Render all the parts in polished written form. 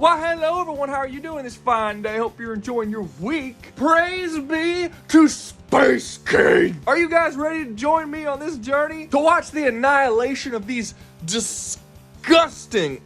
Well, hello everyone, how are you doing this fine day? Hope you're enjoying your week. Praise be to Space King! Are you guys ready to join me on this journey? To watch the annihilation of these disgusting,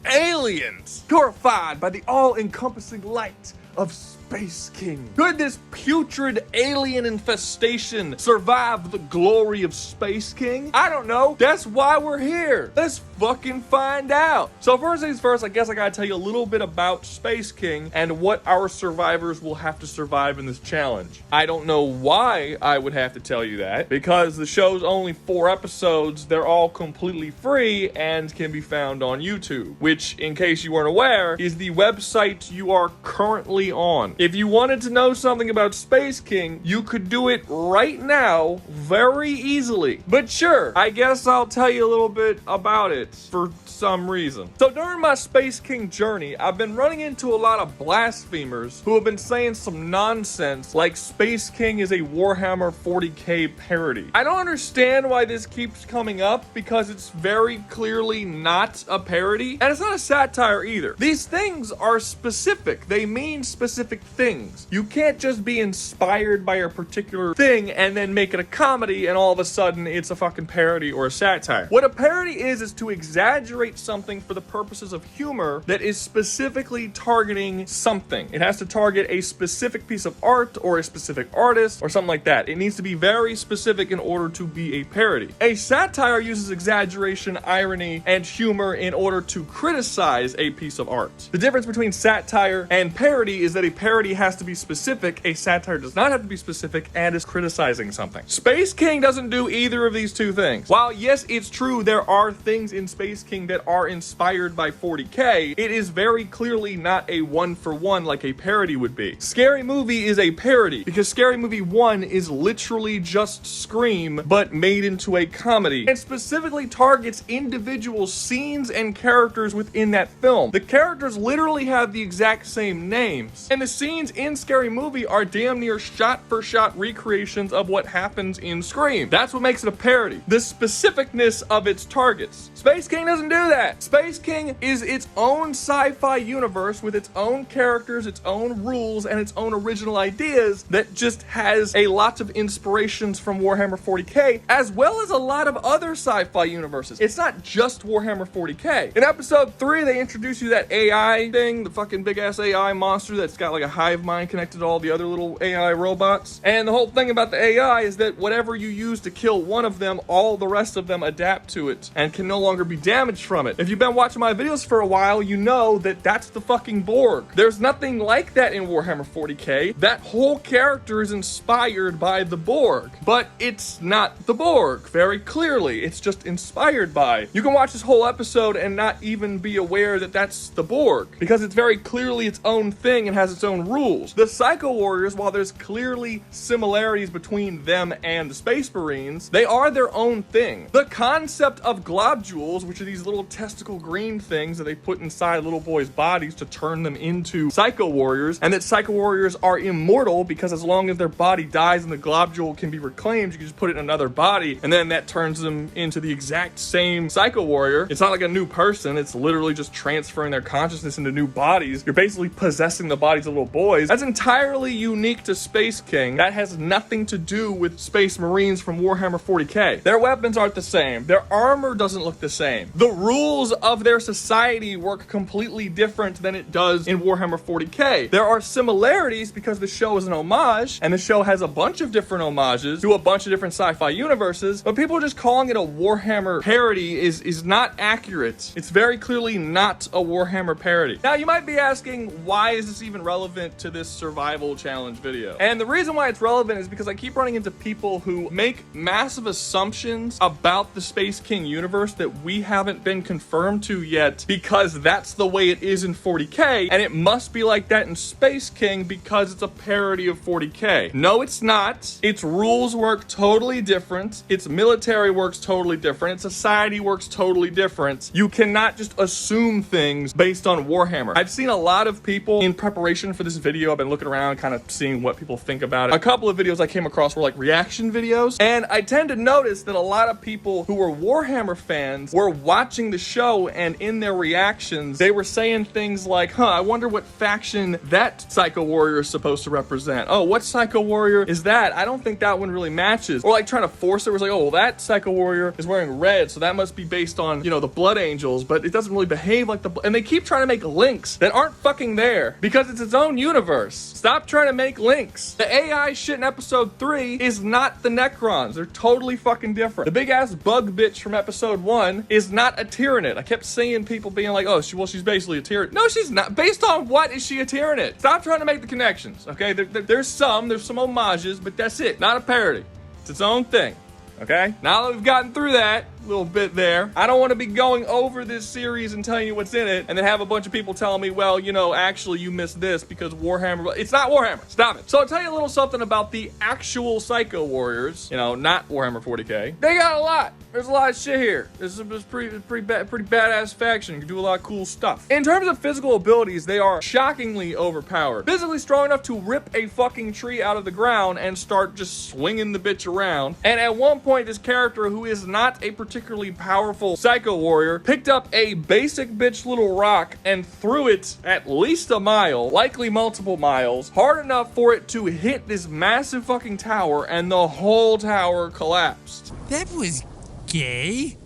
aliens, purified by the all-encompassing light of Space King. Could this putrid alien infestation survive the glory of Space King? I don't know. That's why we're here. Let's fucking find out. So first things first, I guess I gotta tell you a little bit about Space King and what our survivors will have to survive in this challenge. I don't know why I would have to tell you that, because the show's only 4 episodes. They're all completely free and can be found on YouTube, which, in case you weren't aware, is the website you are currently on. If you wanted to know something about Space King, you could do it right now very easily. But sure, I guess I'll tell you a little bit about it for some reason. So during my Space King journey, I've been running into a lot of blasphemers who have been saying some nonsense like Space King is a Warhammer 40k parody. I don't understand why this keeps coming up, because it's very clearly not a parody, and it's not a satire either. These things are specific. They mean specific things. You can't just be inspired by a particular thing and then make it a comedy and all of a sudden it's a fucking parody or a satire. What a parody is to exaggerate something for the purposes of humor that is specifically targeting something. It has to target a specific piece of art or a specific artist or something like that. It needs to be very specific in order to be a parody. A satire uses exaggeration, irony, and humor in order to criticize a piece of art. The difference between satire and parody is that a parody has to be specific, a satire does not have to be specific and is criticizing something. Space King doesn't do either of these two things. While yes, it's true there are things in Space King that are inspired by 40k, it is very clearly not a one-for-one like a parody would be. Scary Movie is a parody because Scary Movie 1 is literally just Scream but made into a comedy and specifically targets individual scenes and characters within that film. The characters literally have the exact same names, and the scenes in Scary Movie are damn near shot-for-shot recreations of what happens in Scream. That's what makes it a parody. The specificness of its targets. Space King doesn't do that. Space King is its own sci-fi universe with its own characters, its own rules, and its own original ideas that just has a lot of inspirations from Warhammer 40k, as well as a lot of other sci-fi universes. It's not just Warhammer 40k. In episode 3, they introduce you that AI thing, the fucking big-ass AI monster that's got like a hive mind connected to all the other little AI robots. And the whole thing about the AI is that whatever you use to kill one of them, all the rest of them adapt to it and can no longer be damaged from it. If you've been watching my videos for a while, you know that that's the fucking Borg. There's nothing like that in Warhammer 40k. That whole character is inspired by the Borg, but it's not the Borg, very clearly. It's just inspired by. You can watch this whole episode and not even be aware that that's the Borg, because it's very clearly its own thing and has its own rules. The Psycho Warriors, while there's clearly similarities between them and the Space Marines, they are their own thing. The concept of globules, which are these little testicle green things that they put inside little boys' bodies to turn them into Psycho Warriors, and that Psycho Warriors are immortal because as long as their body dies and the globule can be reclaimed, you can just put it in another body, and then that turns them into the exact same Psycho Warrior. It's not like a new person, it's literally just transferring their consciousness into new bodies. You're basically possessing the bodies of little boys. That's entirely unique to Space King. That has nothing to do with Space Marines from Warhammer 40k. Their weapons aren't the same. Their armor doesn't look the same. The rules of their society work completely different than it does in Warhammer 40k. There are similarities because the show is an homage, and the show has a bunch of different homages to a bunch of different sci-fi universes, but people just calling it a Warhammer parody is not accurate. It's very clearly not a Warhammer parody. Now, you might be asking, why is this even relevant to this survival challenge video? And the reason why it's relevant is because I keep running into people who make massive assumptions about the Space King universe that we haven't been confirmed to yet, because that's the way it is in 40k, and it must be like that in Space King because it's a parody of 40k. No, it's not. Its rules work totally different. Its military works totally different. Its society works totally different. You cannot just assume things based on Warhammer. I've seen a lot of people in preparation for this this video, I've been looking around, kind of seeing what people think about it. A couple of videos I came across were like reaction videos, and I tend to notice that a lot of people who were Warhammer fans were watching the show, and in their reactions, they were saying things like, I wonder what faction that Psycho Warrior is supposed to represent. Oh, what Psycho Warrior is that? I don't think that one really matches. Or like trying to force it, was like, oh, well, that Psycho Warrior is wearing red, so that must be based on, you know, the Blood Angels, but it doesn't really behave like the, and they keep trying to make links that aren't fucking there because it's its own universe. Stop trying to make links. The AI shit in episode 3 is not the Necrons. They're totally fucking different. The big ass bug bitch from episode 1 is not a Tyranid. I kept seeing people being like, oh, she's basically a Tyranid. No, she's not. Based on what is she a Tyranid? Stop trying to make the connections, okay? There's some homages, but that's it. Not a parody. It's its own thing. Okay? Now that we've gotten through that little bit there, I don't want to be going over this series and telling you what's in it and then have a bunch of people telling me, well, you know, actually you missed this because Warhammer, it's not Warhammer. Stop it. So I'll tell you a little something about the actual Psycho Warriors, you know, not Warhammer 40K. They got a lot. There's a lot of shit here. This is pretty badass faction. You can do a lot of cool stuff. In terms of physical abilities, they are shockingly overpowered. Physically strong enough to rip a fucking tree out of the ground and start just swinging the bitch around. And at one point, this character, who is not a particularly powerful Psycho Warrior, picked up a basic bitch little rock and threw it at least a mile, likely multiple miles, hard enough for it to hit this massive fucking tower, and the whole tower collapsed. That was gay.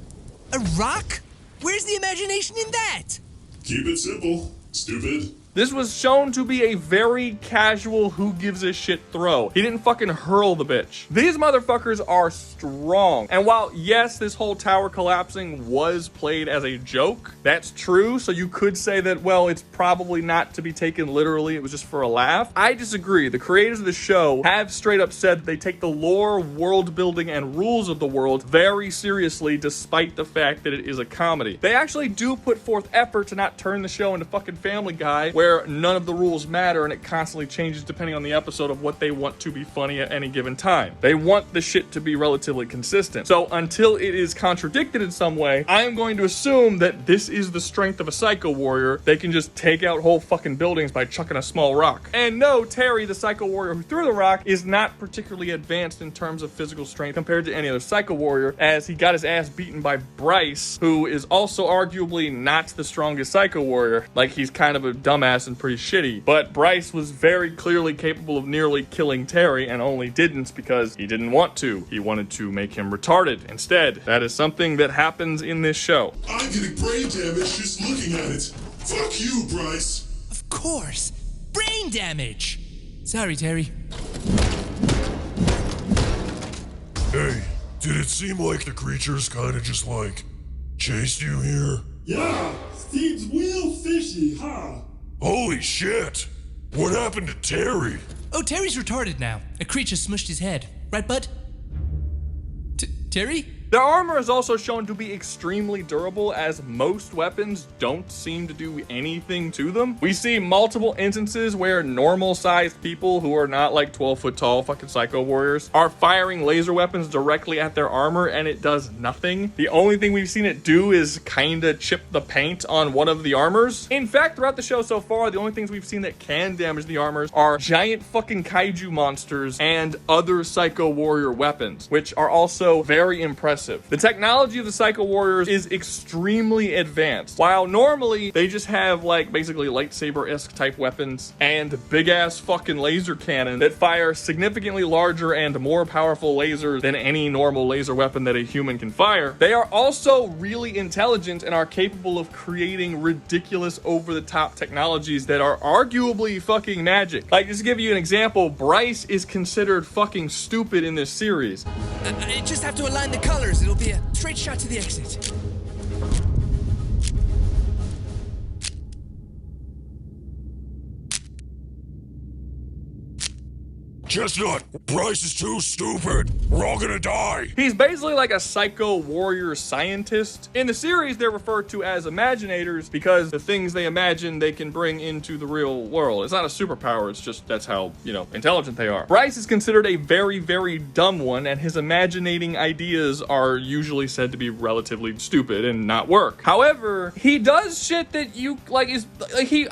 A rock? Where's the imagination in that? Keep it simple, stupid. This was shown to be a very casual who gives a shit throw. He didn't fucking hurl the bitch. These motherfuckers are strong. And while, yes, this whole tower collapsing was played as a joke, that's true. So you could say that, well, it's probably not to be taken literally. It was just for a laugh. I disagree. The creators of the show have straight up said that they take the lore, world building, and rules of the world very seriously, despite the fact that it is a comedy. They actually do put forth effort to not turn the show into fucking Family Guy, where none of the rules matter and it constantly changes depending on the episode of what they want to be funny at any given time. They want the shit to be relatively consistent. So until it is contradicted in some way, I am going to assume that this is the strength of a Psycho Warrior. They can just take out whole fucking buildings by chucking a small rock. And no, Terry, the Psycho Warrior who threw the rock, is not particularly advanced in terms of physical strength compared to any other Psycho Warrior, as he got his ass beaten by Bryce, who is also arguably not the strongest Psycho Warrior. Like, he's kind of a dumbass and pretty shitty, but Bryce was very clearly capable of nearly killing Terry and only didn't because he didn't want to. He wanted to make him retarded instead. That is something that happens in this show. I'm getting brain damage just looking at it. Fuck you, Bryce. Of course. Brain damage. Sorry, Terry. Hey, did it seem like the creatures kind of just like chased you here? Yeah, seems real fishy, huh? Holy shit! What happened to Terry? Oh, Terry's retarded now. A creature smushed his head. Right, bud? Terry? Their armor is also shown to be extremely durable, as most weapons don't seem to do anything to them. We see multiple instances where normal-sized people who are not like 12-foot tall fucking Psycho Warriors are firing laser weapons directly at their armor and it does nothing. The only thing we've seen it do is kinda chip the paint on one of the armors. In fact, throughout the show so far, the only things we've seen that can damage the armors are giant fucking kaiju monsters and other Psycho Warrior weapons, which are also very impressive. The technology of the Psycho Warriors is extremely advanced. While normally they just have like basically lightsaber-esque type weapons and big ass fucking laser cannon that fire significantly larger and more powerful lasers than any normal laser weapon that a human can fire, they are also really intelligent and are capable of creating ridiculous over-the-top technologies that are arguably fucking magic. Like, just to give you an example, Bryce is considered fucking stupid in this series. I just have to align the colors. It'll be a straight shot to the exit. Chestnut, Bryce is too stupid. We're all gonna die. He's basically like a psycho warrior scientist. In the series, they're referred to as imaginators because the things they imagine they can bring into the real world. It's not a superpower, it's just that's how, intelligent they are. Bryce is considered a very, very dumb one, and his imaginating ideas are usually said to be relatively stupid and not work. However, he does shit that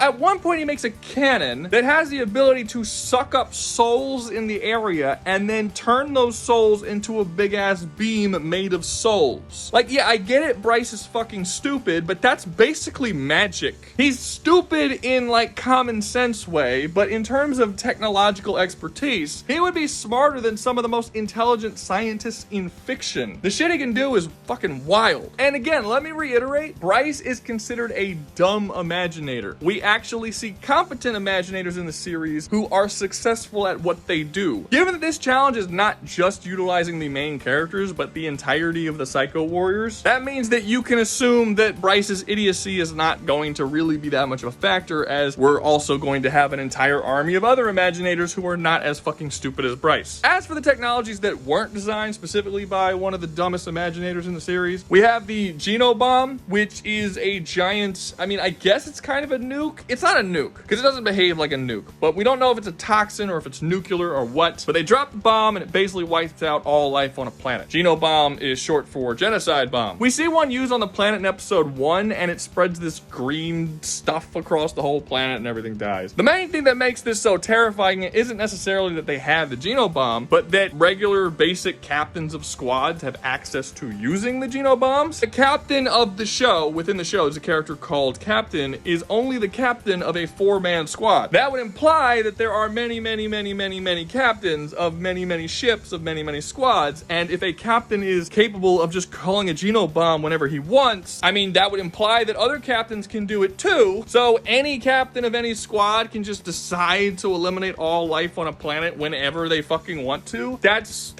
at one point he makes a cannon that has the ability to suck up souls in the area and then turn those souls into a big ass beam made of souls. Yeah, I get it, Bryce is fucking stupid, but that's basically magic. He's stupid in common sense way, but in terms of technological expertise, he would be smarter than some of the most intelligent scientists in fiction. The shit he can do is fucking wild. And again, let me reiterate, Bryce is considered a dumb imaginator. We actually see competent imaginators in the series who are successful at what they do. Given that this challenge is not just utilizing the main characters, but the entirety of the Psycho Warriors, that means that you can assume that Bryce's idiocy is not going to really be that much of a factor, as we're also going to have an entire army of other imaginators who are not as fucking stupid as Bryce. As for the technologies that weren't designed specifically by one of the dumbest imaginators in the series, we have the Genobomb, which is a giant, I guess it's kind of a nuke. It's not a nuke, because it doesn't behave like a nuke, but we don't know if it's a toxin or if it's nuclear or what, but they drop the bomb and it basically wipes out all life on a planet. Genobomb is short for genocide bomb. We see one used on the planet in episode 1, and it spreads this green stuff across the whole planet and everything dies. The main thing that makes this so terrifying isn't necessarily that they have the Genobomb, but that regular basic captains of squads have access to using the Genobombs. The captain of the show, within the show, is a character called Captain, is only the captain of a 4-man squad. That would imply that there are many, many, many, many, many captains of many, many ships, of many, many squads, and if a captain is capable of just calling a Genobomb whenever he wants, that would imply that other captains can do it too, so any captain of any squad can just decide to eliminate all life on a planet whenever they fucking want to. That's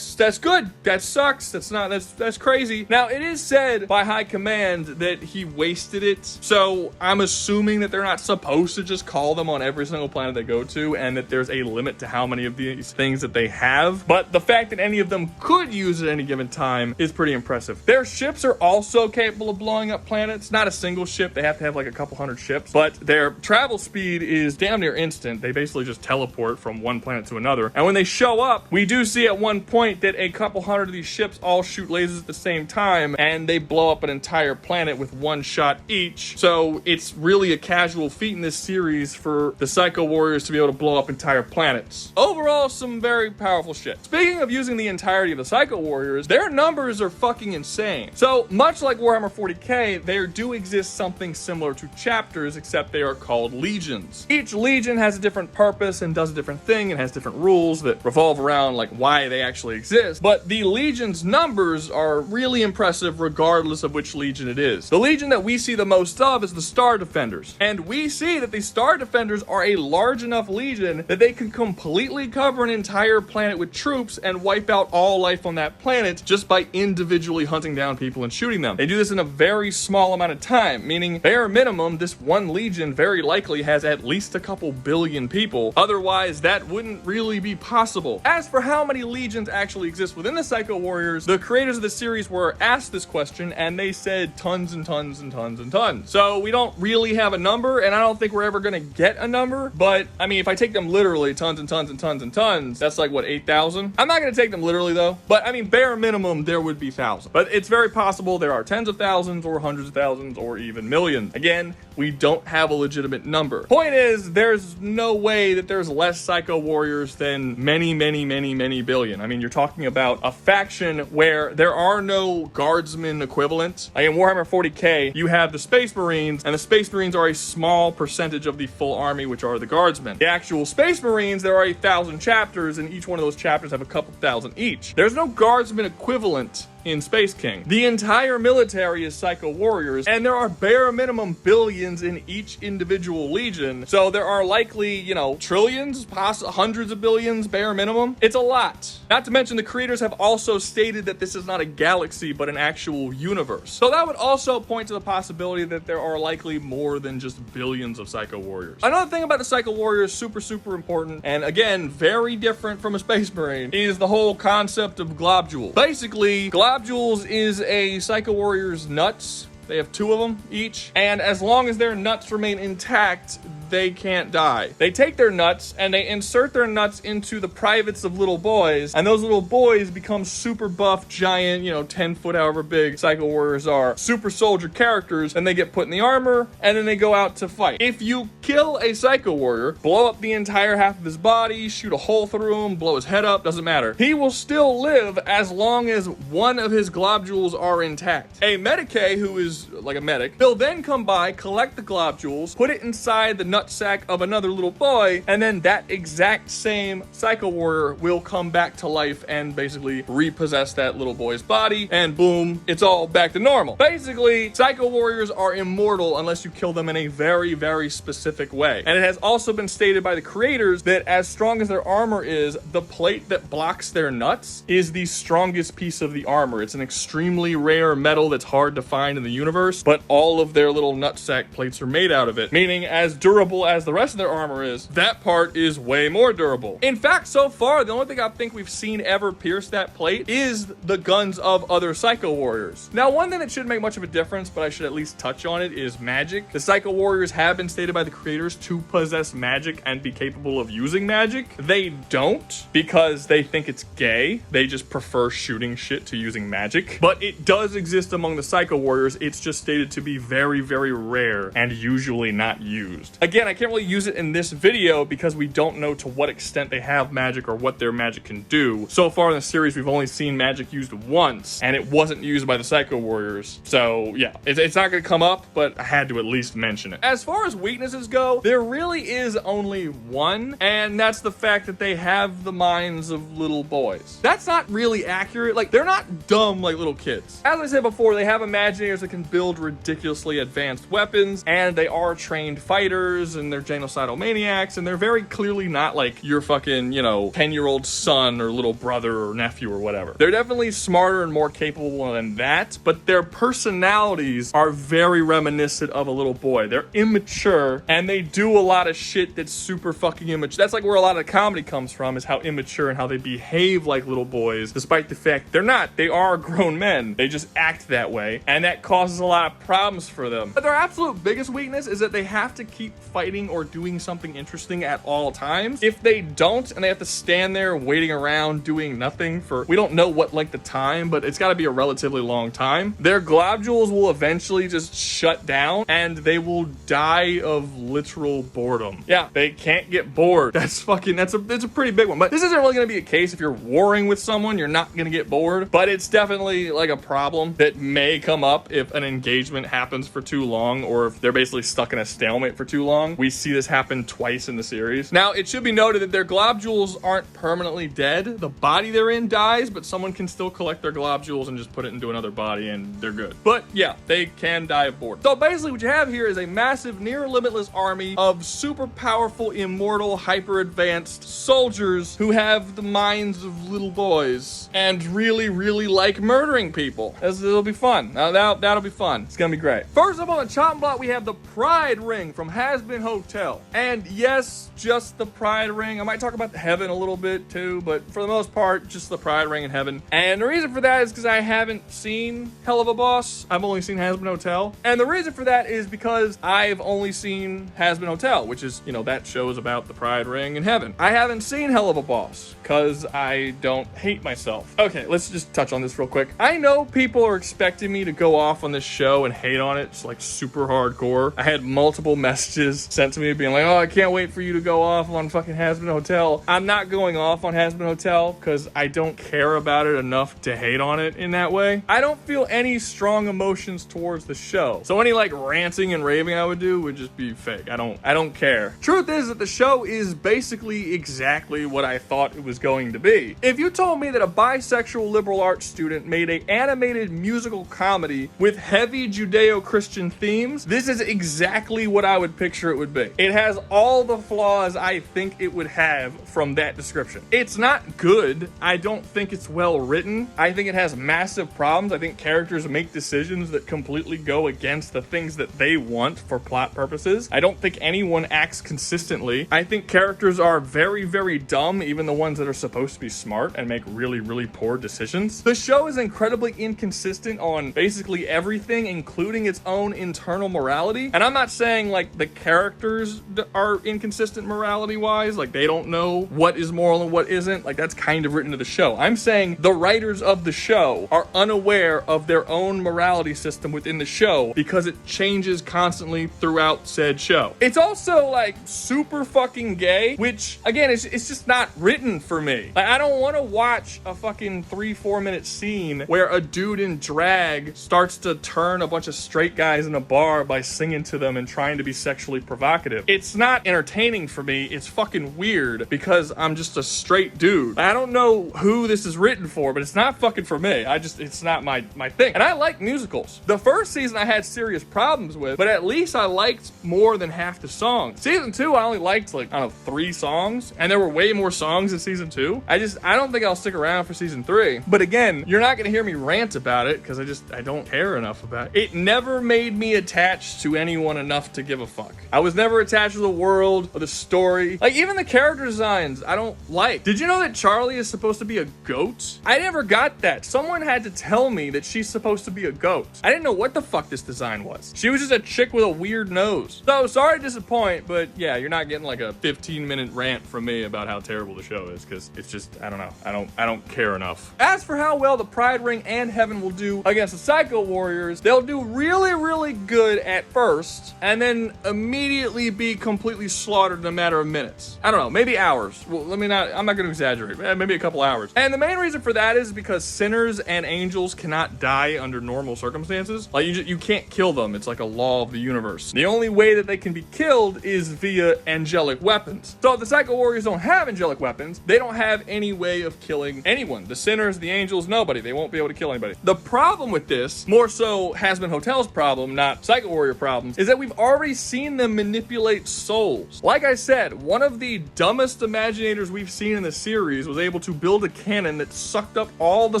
good. That sucks. That's crazy. Now, it is said by high command that he wasted it, so I'm assuming that they're not supposed to just call them on every single planet they go to, and that there's a limit to how many of these things that they have, but the fact that any of them could use at any given time is pretty impressive. Their ships are also capable of blowing up planets. Not a single ship. They have to have a couple hundred ships, but their travel speed is damn near instant. They basically just teleport from one planet to another, and when they show up, we do see at one point that a couple hundred of these ships all shoot lasers at the same time, and they blow up an entire planet with one shot each. So it's really a casual feat in this series for the Psycho Warriors to be able to blow up entire planets. Overall, some very powerful shit. Speaking of using the entirety of the Psycho Warriors, their numbers are fucking insane. So much like Warhammer 40k, there do exist something similar to chapters, except they are called legions. Each legion has a different purpose and does a different thing and has different rules that revolve around why they actually exist, but the legion's numbers are really impressive regardless of which legion it is. The legion that we see the most of is the Star Defenders, and we see that the Star Defenders are a large enough legion that they can completely cover an entire planet with troops and wipe out all life on that planet just by individually hunting down people and shooting them. They do this in a very small amount of time, meaning bare minimum, this one legion very likely has at least a couple billion people. Otherwise, that wouldn't really be possible. As for how many legions actually exist within the Psycho Warriors, the creators of the series were asked this question, and they said tons and tons and tons and tons. So we don't really have a number, and I don't think we're ever gonna get a number, but if I take them literally, tons and tons and tons and tons, that's 8,000? I'm not gonna take them literally though, but bare minimum, there would be thousands. But it's very possible there are tens of thousands or hundreds of thousands or even millions. Again, we don't have a legitimate number. Point is, there's no way that there's less Psycho Warriors than many, many, many, many billion. You're talking about a faction where there are no guardsmen equivalents. In Warhammer 40k, you have the Space Marines, and the Space Marines are a small percentage of the full army, which are the guardsmen. The actual Space Marines, there are 1,000 chapters, and each one of those chapters have a couple thousand each. There's no guardsman equivalent in Space King. The entire military is Psycho Warriors, and there are bare minimum billions in each individual legion, so there are likely, you know, trillions, possibly hundreds of billions, bare minimum. It's a lot. Not to mention the creators have also stated that this is not a galaxy, but an actual universe. So that would also point to the possibility that there are likely more than just billions of Psycho Warriors. Another thing about the Psycho Warriors, super important, and again, very different from a Space Marine, is the whole concept of globules. Basically, globules is a Psycho Warrior's nuts. They have 2 of them each, and as long as their nuts remain intact, they can't die. They take their nuts and they insert their nuts into the privates of little boys, and those little boys become super buff, giant, you know, 10 foot, however big Psycho Warriors are, super soldier characters, and they get put in the armor, and then they go out to fight. If you kill a Psycho Warrior, blow up the entire half of his body, shoot a hole through him, blow his head up, doesn't matter. He will still live as long as one of his globules are intact. A Medicae, who is like a medic, he'll then come by, collect the globules, put it inside the nutsack of another little boy, and then that exact same Psycho Warrior will come back to life and basically repossess that little boy's body, and boom, it's all back to normal. Basically, Psycho Warriors are immortal unless you kill them in a very specific way. And it has also been stated by the creators that as strong as their armor is, the plate that blocks their nuts is the strongest piece of the armor. It's an extremely rare metal that's hard to find in the universe, but all of their little nutsack plates are made out of it, meaning as durable as the rest of their armor is, that part is way more durable. In fact, so far, the only thing I think we've seen ever pierce that plate is the guns of other Psycho Warriors. Now, one thing that shouldn't make much of a difference, but I should at least touch on it, is magic. The Psycho Warriors have been stated by the creators to possess magic and be capable of using magic. They don't, because they think it's gay. They just prefer shooting shit to using magic. But it does exist among the Psycho Warriors. It's just stated to be very rare and usually not used. Again, I can't really use it in this video because we don't know to what extent they have magic or what their magic can do. So far in the series, we've only seen magic used once, and it wasn't used by the Psycho Warriors. So yeah, it's not gonna come up, but I had to at least mention it. As far as weaknesses go, there really is only one, and that's the fact that they have the minds of little boys. That's not really accurate. Like, they're not dumb like little kids. As I said before, they have imaginators that can build ridiculously advanced weapons, and they are trained fighters, and they're genocidal maniacs, and they're very clearly not like your fucking, you know, 10-year-old son or little brother or nephew or whatever. They're definitely smarter and more capable than that, but their personalities are very reminiscent of a little boy. They're immature, and they do a lot of shit that's super fucking immature. That's like where a lot of the comedy comes from, is how immature and how they behave like little boys, despite the fact they're not. They are grown men. They just act that way, and that causes a lot of problems for them. But their absolute biggest weakness is that they have to keep fighting or doing something interesting at all times. If they don't, and they have to stand there waiting around doing nothing for, we don't know what length of time, but it's got to be a relatively long time, their globules will eventually just shut down, and they will die of literal boredom. Yeah, they can't get bored. That's a pretty big one. But this isn't really going to be a case if you're warring with someone, you're not going to get bored, but it's definitely like a problem that may come up if an engagement happens for too long, or if they're basically stuck in a stalemate for too long. We see this happen twice in the series. Now, it should be noted that their globules aren't permanently dead. The body they're in dies, but someone can still collect their globules and just put it into another body, and they're good. But yeah, they can die of boredom. So basically what you have here is a massive, near limitless army of super powerful, immortal, hyper advanced soldiers who have the minds of little boys and really like murdering people. It'll be fun. That'll be fun. It's gonna be great. First up on the chopping block, we have the Pride Ring from Hazbin Hotel. And yes, just the Pride Ring. I might talk about the Heaven a little bit too, but for the most part, just the Pride Ring in Heaven. And the reason for that is because I haven't seen Hell of a Boss. I've only seen Hazbin Hotel. And the reason for that is because I've only seen Hazbin Hotel, which is, you know, that show is about the Pride Ring in Heaven. I haven't seen Hell of a Boss because I don't hate myself. Okay, let's just touch on this real quick. I know people are expecting me to go off on this show and hate on it. It's like super hardcore. I had multiple messages sent to me being like, oh, I can't wait for you to go off on fucking Hazbin Hotel. I'm not going off on Hazbin Hotel because I don't care about it enough to hate on it in that way. I don't feel any strong emotions towards the show. So any like ranting and raving I would do would just be fake. I don't care. Truth is that the show is basically exactly what I thought it was going to be. If you told me that a bisexual liberal arts student made an animated musical comedy with heavy Judeo-Christian themes, this is exactly what I would picture it would be. It has all the flaws I think it would have from that description. It's not good. I don't think it's well written. I think it has massive problems. I think characters make decisions that completely go against the things that they want for plot purposes. I don't think anyone acts consistently. I think characters are very, very dumb, even the ones that are supposed to be smart and make really, really poor decisions. The show is incredibly inconsistent on basically everything, including its own internal morality. And I'm not saying like the characters are inconsistent morality-wise, like they don't know what is moral and what isn't. Like that's kind of written to the show. I'm saying the writers of the show are unaware of their own morality system within the show because it changes constantly throughout said show. It's also like super fucking gay, which again, it's just not written for me. Like I don't want to watch a fucking 3-4 minute scene where a dude in drag starts to turn a bunch of straight guys in a bar by singing to them and trying to be sexually provocative. It's not entertaining for me. It's fucking weird because I'm just a straight dude. I don't know who this is written for, but it's not fucking for me. It's not my thing. And I like musicals. The first season I had serious problems with, but at least I liked more than half the songs. Season 2, I only liked like, I don't know, 3 songs, and there were way more songs in season 2. I don't think I'll stick around for season 3. But again, you're not gonna hear me rant about it because I don't care enough about it. It never made me attached to anyone enough to give a fuck. I was never attached to the world or the story. Like even the character designs, I don't like. Did you know that Charlie is supposed to be a goat? I never got that. Someone had to tell me that she's supposed to be a goat. I didn't know what the fuck this design was. She was just a chick with a weird nose. So sorry to disappoint, but yeah, you're not getting like a 15-minute rant from me about how terrible the show is because it's just, I don't know. I don't care enough. As for how well the Pride Ring and Heaven will do against the Psycho Warriors, they'll do really, really good at first and then immediately be completely slaughtered in a matter of minutes. I don't know, maybe hours. Well, I'm not going to exaggerate. Maybe a couple hours. And the main reason for that is because sinners and angels cannot die under normal circumstances. Like you can't kill them. It's like a law of the universe. The only way that they can be killed is via angelic weapons. So if the Psycho Warriors don't have angelic weapons, they don't have any way of killing anyone. The sinners, the angels, nobody. They won't be able to kill anybody. The problem with this, more so Hazbin Hotel's problem, not Psycho Warrior problems, is that we've already seen them manipulate souls. Like I said, one of the dumbest imaginators we've seen in the series was able to build a cannon that sucked up all the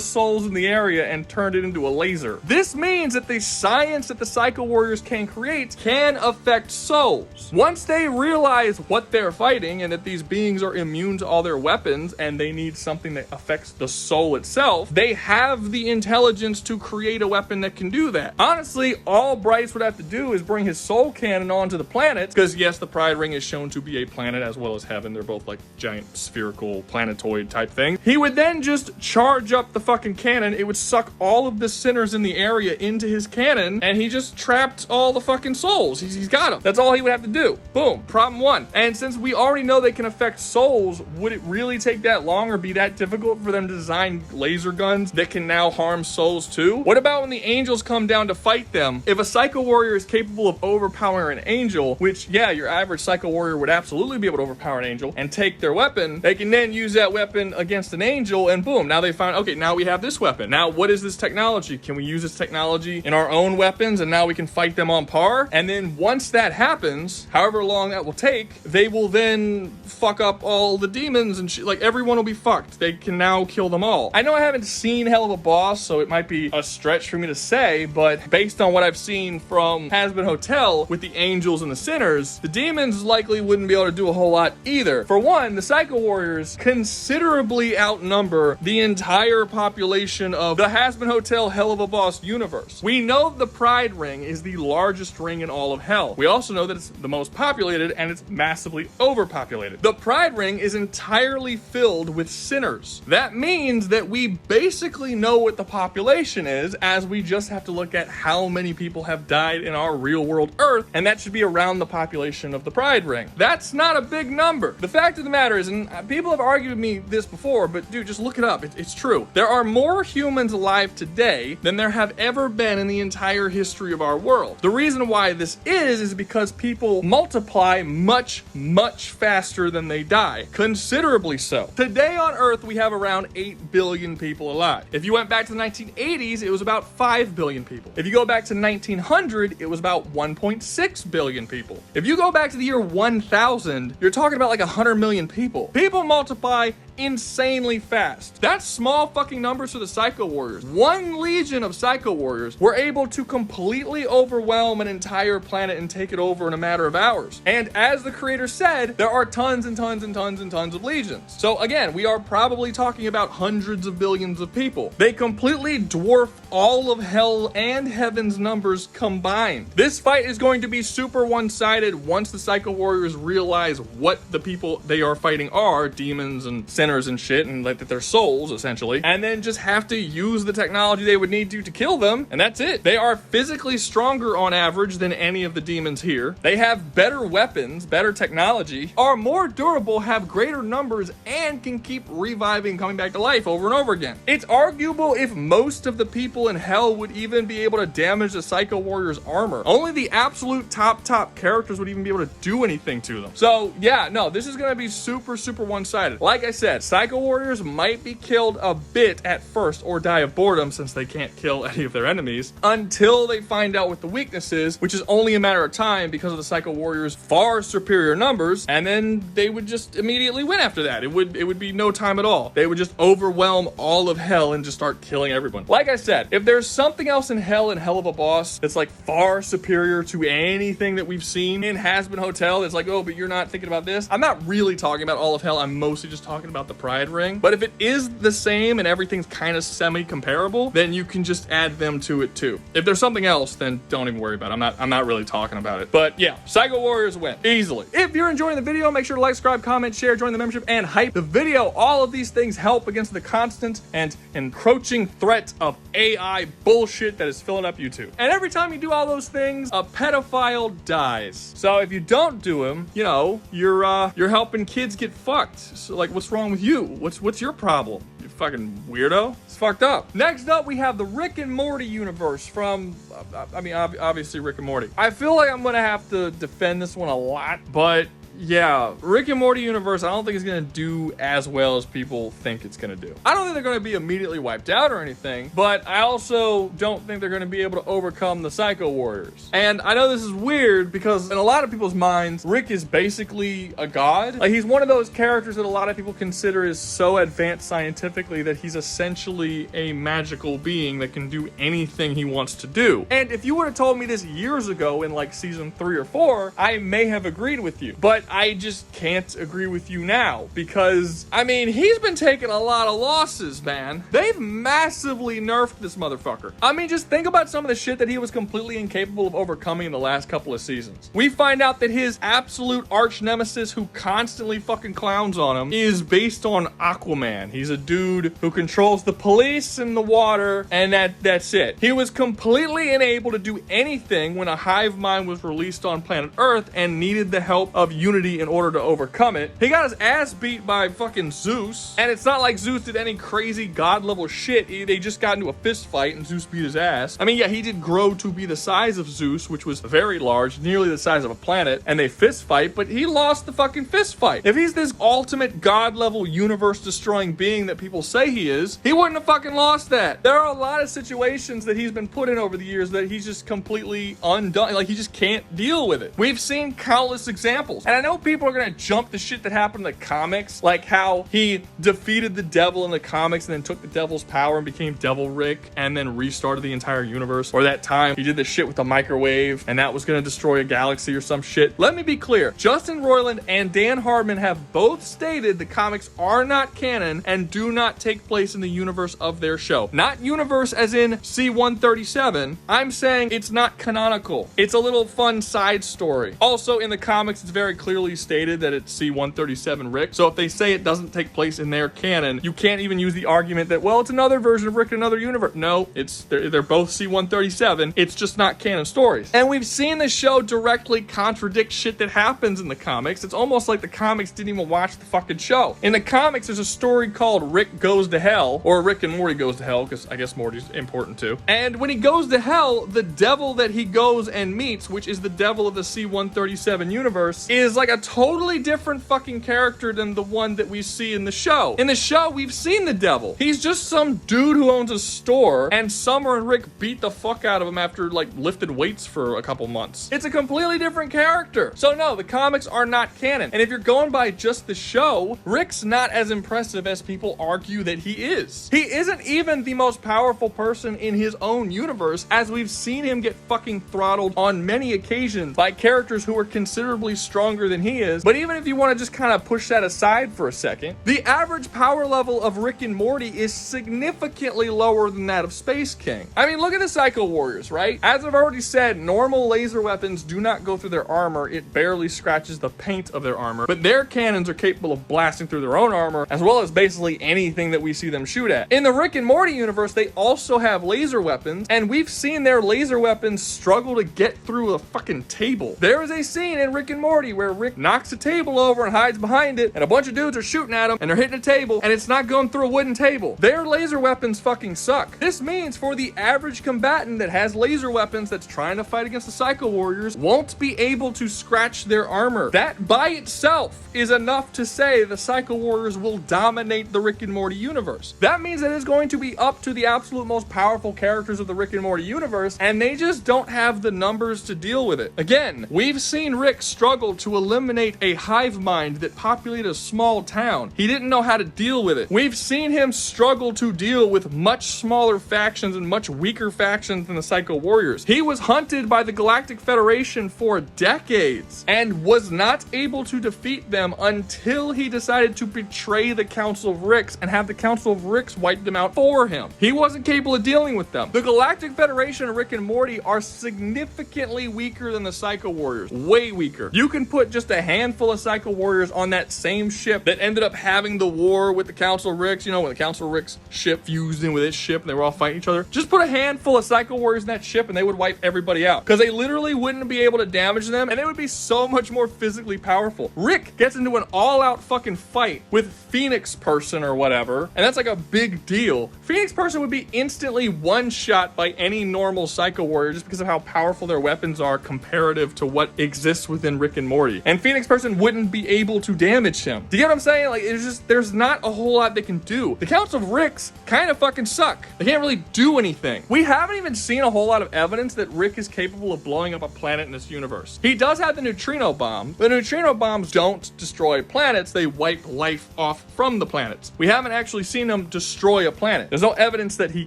souls in the area and turned it into a laser. This means that the science that the Psycho Warriors can create can affect souls. Once they realize what they're fighting and that these beings are immune to all their weapons and they need something that affects the soul itself, they have the intelligence to create a weapon that can do that. Honestly, all Bryce would have to do is bring his soul cannon onto the planet, because yes, the Pride Ring is shown to be a planet as well as heaven. They're both like giant spherical planetoid type thing. He would then just charge up the fucking cannon. It would suck all of the sinners in the area into his cannon, and he just trapped all the fucking souls. He's got them. That's all he would have to do. Boom. Problem 1. And since we already know they can affect souls, would it really take that long or be that difficult for them to design laser guns that can now harm souls too? What about when the angels come down to fight them? If a Psycho Warrior is capable of overpowering an angel, which yeah, your average Psycho Warrior would absolutely be able to overpower an angel and take their weapon, they can then use that weapon against an angel and boom, now they find, okay, now we have this weapon. Now what is this technology? Can we use this technology in our own weapons and now we can fight them on par? And then once that happens, however long that will take, they will then fuck up all the demons and shit. Like everyone will be fucked. They can now kill them all. I know I haven't seen Hell of a Boss, so it might be a stretch for me to say, but based on what I've seen from Hazbin Hotel with the angels and the sinners, the demons likely wouldn't be able to do a whole lot either. For one, the Psycho Warriors considerably outnumber the entire population of the Hazbin Hotel Hell of a Boss universe. We know the Pride Ring is the largest ring in all of hell. We also know that it's the most populated and it's massively overpopulated. The Pride Ring is entirely filled with sinners. That means that we basically know what the population is, as we just have to look at how many people have died in our real world Earth, and that should be around around the population of the Pride Ring. That's not a big number. The fact of the matter is, and people have argued with me this before, but dude, just look it up. It's true. There are more humans alive today than there have ever been in the entire history of our world. The reason why this is because people multiply much, much faster than they die. Considerably so. Today on Earth, we have around 8 billion people alive. If you went back to the 1980s, it was about 5 billion people. If you go back to 1900, it was about 1.6 billion people. If you go back to the year 1000, you're talking about like 100 million people. People multiply insanely fast. That's small fucking numbers for the Psycho Warriors. One legion of Psycho Warriors were able to completely overwhelm an entire planet and take it over in a matter of hours. And as the creator said, there are tons and tons and tons and tons of legions. So again, we are probably talking about hundreds of billions of people. They completely dwarf all of hell and heaven's numbers combined. This fight is going to be super one-sided once the Psycho Warriors realize what the people they are fighting are, demons and sinners and shit, and like that they're souls essentially, and then just have to use the technology they would need to kill them, and that's it. They are physically stronger on average than any of the demons here. They have better weapons, better technology, are more durable, have greater numbers, and can keep reviving, coming back to life over and over again. It's arguable if most of the people in hell would even be able to damage the Psycho Warriors' armor. Only the absolute top characters would even be able to do anything to them. So yeah, no, this is gonna be super one-sided. Like I said, Psycho Warriors might be killed a bit at first or die of boredom since they can't kill any of their enemies until they find out what the weakness is, which is only a matter of time because of the Psycho Warriors' far superior numbers, and then they would just immediately win after that. It would be no time at all. They would just overwhelm all of hell and just start killing everyone. Like I said, if there's something else in hell and Hell of a Boss that's like far superior to anything that we've seen in Hazbin Hotel, it's like, oh, but you're not thinking about this. I'm not really talking about all of hell. I'm mostly just talking about the Pride Ring. But if it is the same and everything's kind of semi-comparable, then you can just add them to it too. If there's something else, then don't even worry about it. I'm not really talking about it. But yeah, Psycho Warriors win easily. If you're enjoying the video, make sure to like, subscribe, comment, share, join the membership, and hype the video. All of these things help against the constant and encroaching threat of AI bullshit that is filling up YouTube. And every time you do all those things, a pedophile dies. So if you don't do them, you know, you're helping kids get fucked. So like, what's wrong with you? What's your problem? You fucking weirdo. It's fucked up. Next up, we have the Rick and Morty universe from, obviously Rick and Morty. I feel like I'm gonna have to defend this one a lot, but yeah, Rick and Morty universe, I don't think it's gonna do as well as people think it's gonna do. I don't think they're gonna be immediately wiped out or anything, but I also don't think they're gonna be able to overcome the Psycho Warriors. And I know this is weird because in a lot of people's minds, Rick is basically a god. Like, he's one of those characters that a lot of people consider is so advanced scientifically that he's essentially a magical being that can do anything he wants to do. And if you would have told me this years ago in like season 3 or 4, I may have agreed with you. But I just can't agree with you now because, I mean, he's been taking a lot of losses, man. They've massively nerfed this motherfucker. I mean, just think about some of the shit that he was completely incapable of overcoming in the last couple of seasons. We find out that his absolute arch nemesis who constantly fucking clowns on him is based on Aquaman. He's a dude who controls the police and the water, and that's it. He was completely unable to do anything when a hive mind was released on planet Earth and needed the help of Unity in order to overcome it. He got his ass beat by fucking Zeus, and it's not like Zeus did any crazy god level shit. They just got into a fist fight and Zeus beat his ass. I mean, yeah, he did grow to be the size of Zeus, which was very large, nearly the size of a planet, and they fist fight, but he lost the fucking fist fight. If he's this ultimate god level universe destroying being that people say he is, he wouldn't have fucking lost that. There are a lot of situations that he's been put in over the years that he's just completely undone. Like, he just can't deal with it. We've seen countless examples, and I know people are gonna jump the shit that happened in the comics, like how he defeated the devil in the comics and then took the devil's power and became Devil Rick and then restarted the entire universe. Or that time he did the shit with the microwave and that was gonna destroy a galaxy or some shit. Let me be clear. Justin Roiland and Dan Harmon have both stated the comics are not canon and do not take place in the universe of their show. Not universe as in C-137. I'm saying it's not canonical. It's a little fun side story. Also, in the comics, it's very clear clearly stated that it's C-137 Rick. So if they say it doesn't take place in their canon, you can't even use the argument that, well, it's another version of Rick in another universe. No, they're both C-137. It's just not canon stories. And we've seen the show directly contradict shit that happens in the comics. It's almost like the comics didn't even watch the fucking show. In the comics, there's a story called Rick Goes to Hell, or Rick and Morty Goes to Hell, because I guess Morty's important too. And when he goes to hell, the devil that he goes and meets, which is the devil of the C-137 universe, is like a totally different fucking character than the one that we see in the show. In the show, we've seen the devil. He's just some dude who owns a store, and Summer and Rick beat the fuck out of him after like lifted weights for a couple months. It's a completely different character. So no, the comics are not canon. And if you're going by just the show, Rick's not as impressive as people argue that he is. He isn't even the most powerful person in his own universe, as we've seen him get fucking throttled on many occasions by characters who are considerably stronger than he is. But even if you want to just kind of push that aside for a second, the average power level of Rick and Morty is significantly lower than that of Space King. I mean, look at the Psycho Warriors, right? As I've already said, normal laser weapons do not go through their armor. It barely scratches the paint of their armor, but their cannons are capable of blasting through their own armor, as well as basically anything that we see them shoot at. In the Rick and Morty universe, they also have laser weapons, and we've seen their laser weapons struggle to get through a fucking table. There is a scene in Rick and Morty where Rick knocks a table over and hides behind it, and a bunch of dudes are shooting at him, and they're hitting a table, and it's not going through a wooden table. Their laser weapons fucking suck. This means for the average combatant that has laser weapons that's trying to fight against the Psycho Warriors won't be able to scratch their armor. That by itself is enough to say the Psycho Warriors will dominate the Rick and Morty universe. That means that it's going to be up to the absolute most powerful characters of the Rick and Morty universe, and they just don't have the numbers to deal with it. Again, we've seen Rick struggle to eliminate a hive mind that populated a small town. He didn't know how to deal with it. We've seen him struggle to deal with much smaller factions and much weaker factions than the Psycho Warriors. He was hunted by the Galactic Federation for decades and was not able to defeat them until he decided to betray the Council of Ricks and have the Council of Ricks wipe them out for him. He wasn't capable of dealing with them. The Galactic Federation and Rick and Morty are significantly weaker than the Psycho Warriors. Way weaker. You can put just a handful of Psycho Warriors on that same ship that ended up having the war with the Council of Ricks, you know, when the Council of Ricks ship fused in with its ship and they were all fighting each other. Just put a handful of Psycho Warriors in that ship and they would wipe everybody out, because they literally wouldn't be able to damage them, and they would be so much more physically powerful. Rick gets into an all-out fucking fight with Phoenix Person or whatever, and that's like a big deal. Phoenix Person would be instantly one-shot by any normal Psycho Warrior just because of how powerful their weapons are comparative to what exists within Rick and Morty. And Phoenix Person wouldn't be able to damage him. Do you get what I'm saying? Like, it's just, there's not a whole lot they can do. The Council of Ricks kind of fucking suck. They can't really do anything. We haven't even seen a whole lot of evidence that Rick is capable of blowing up a planet in this universe. He does have the neutrino bomb. The neutrino bombs don't destroy planets, they wipe life off from the planets. We haven't actually seen him destroy a planet. There's no evidence that he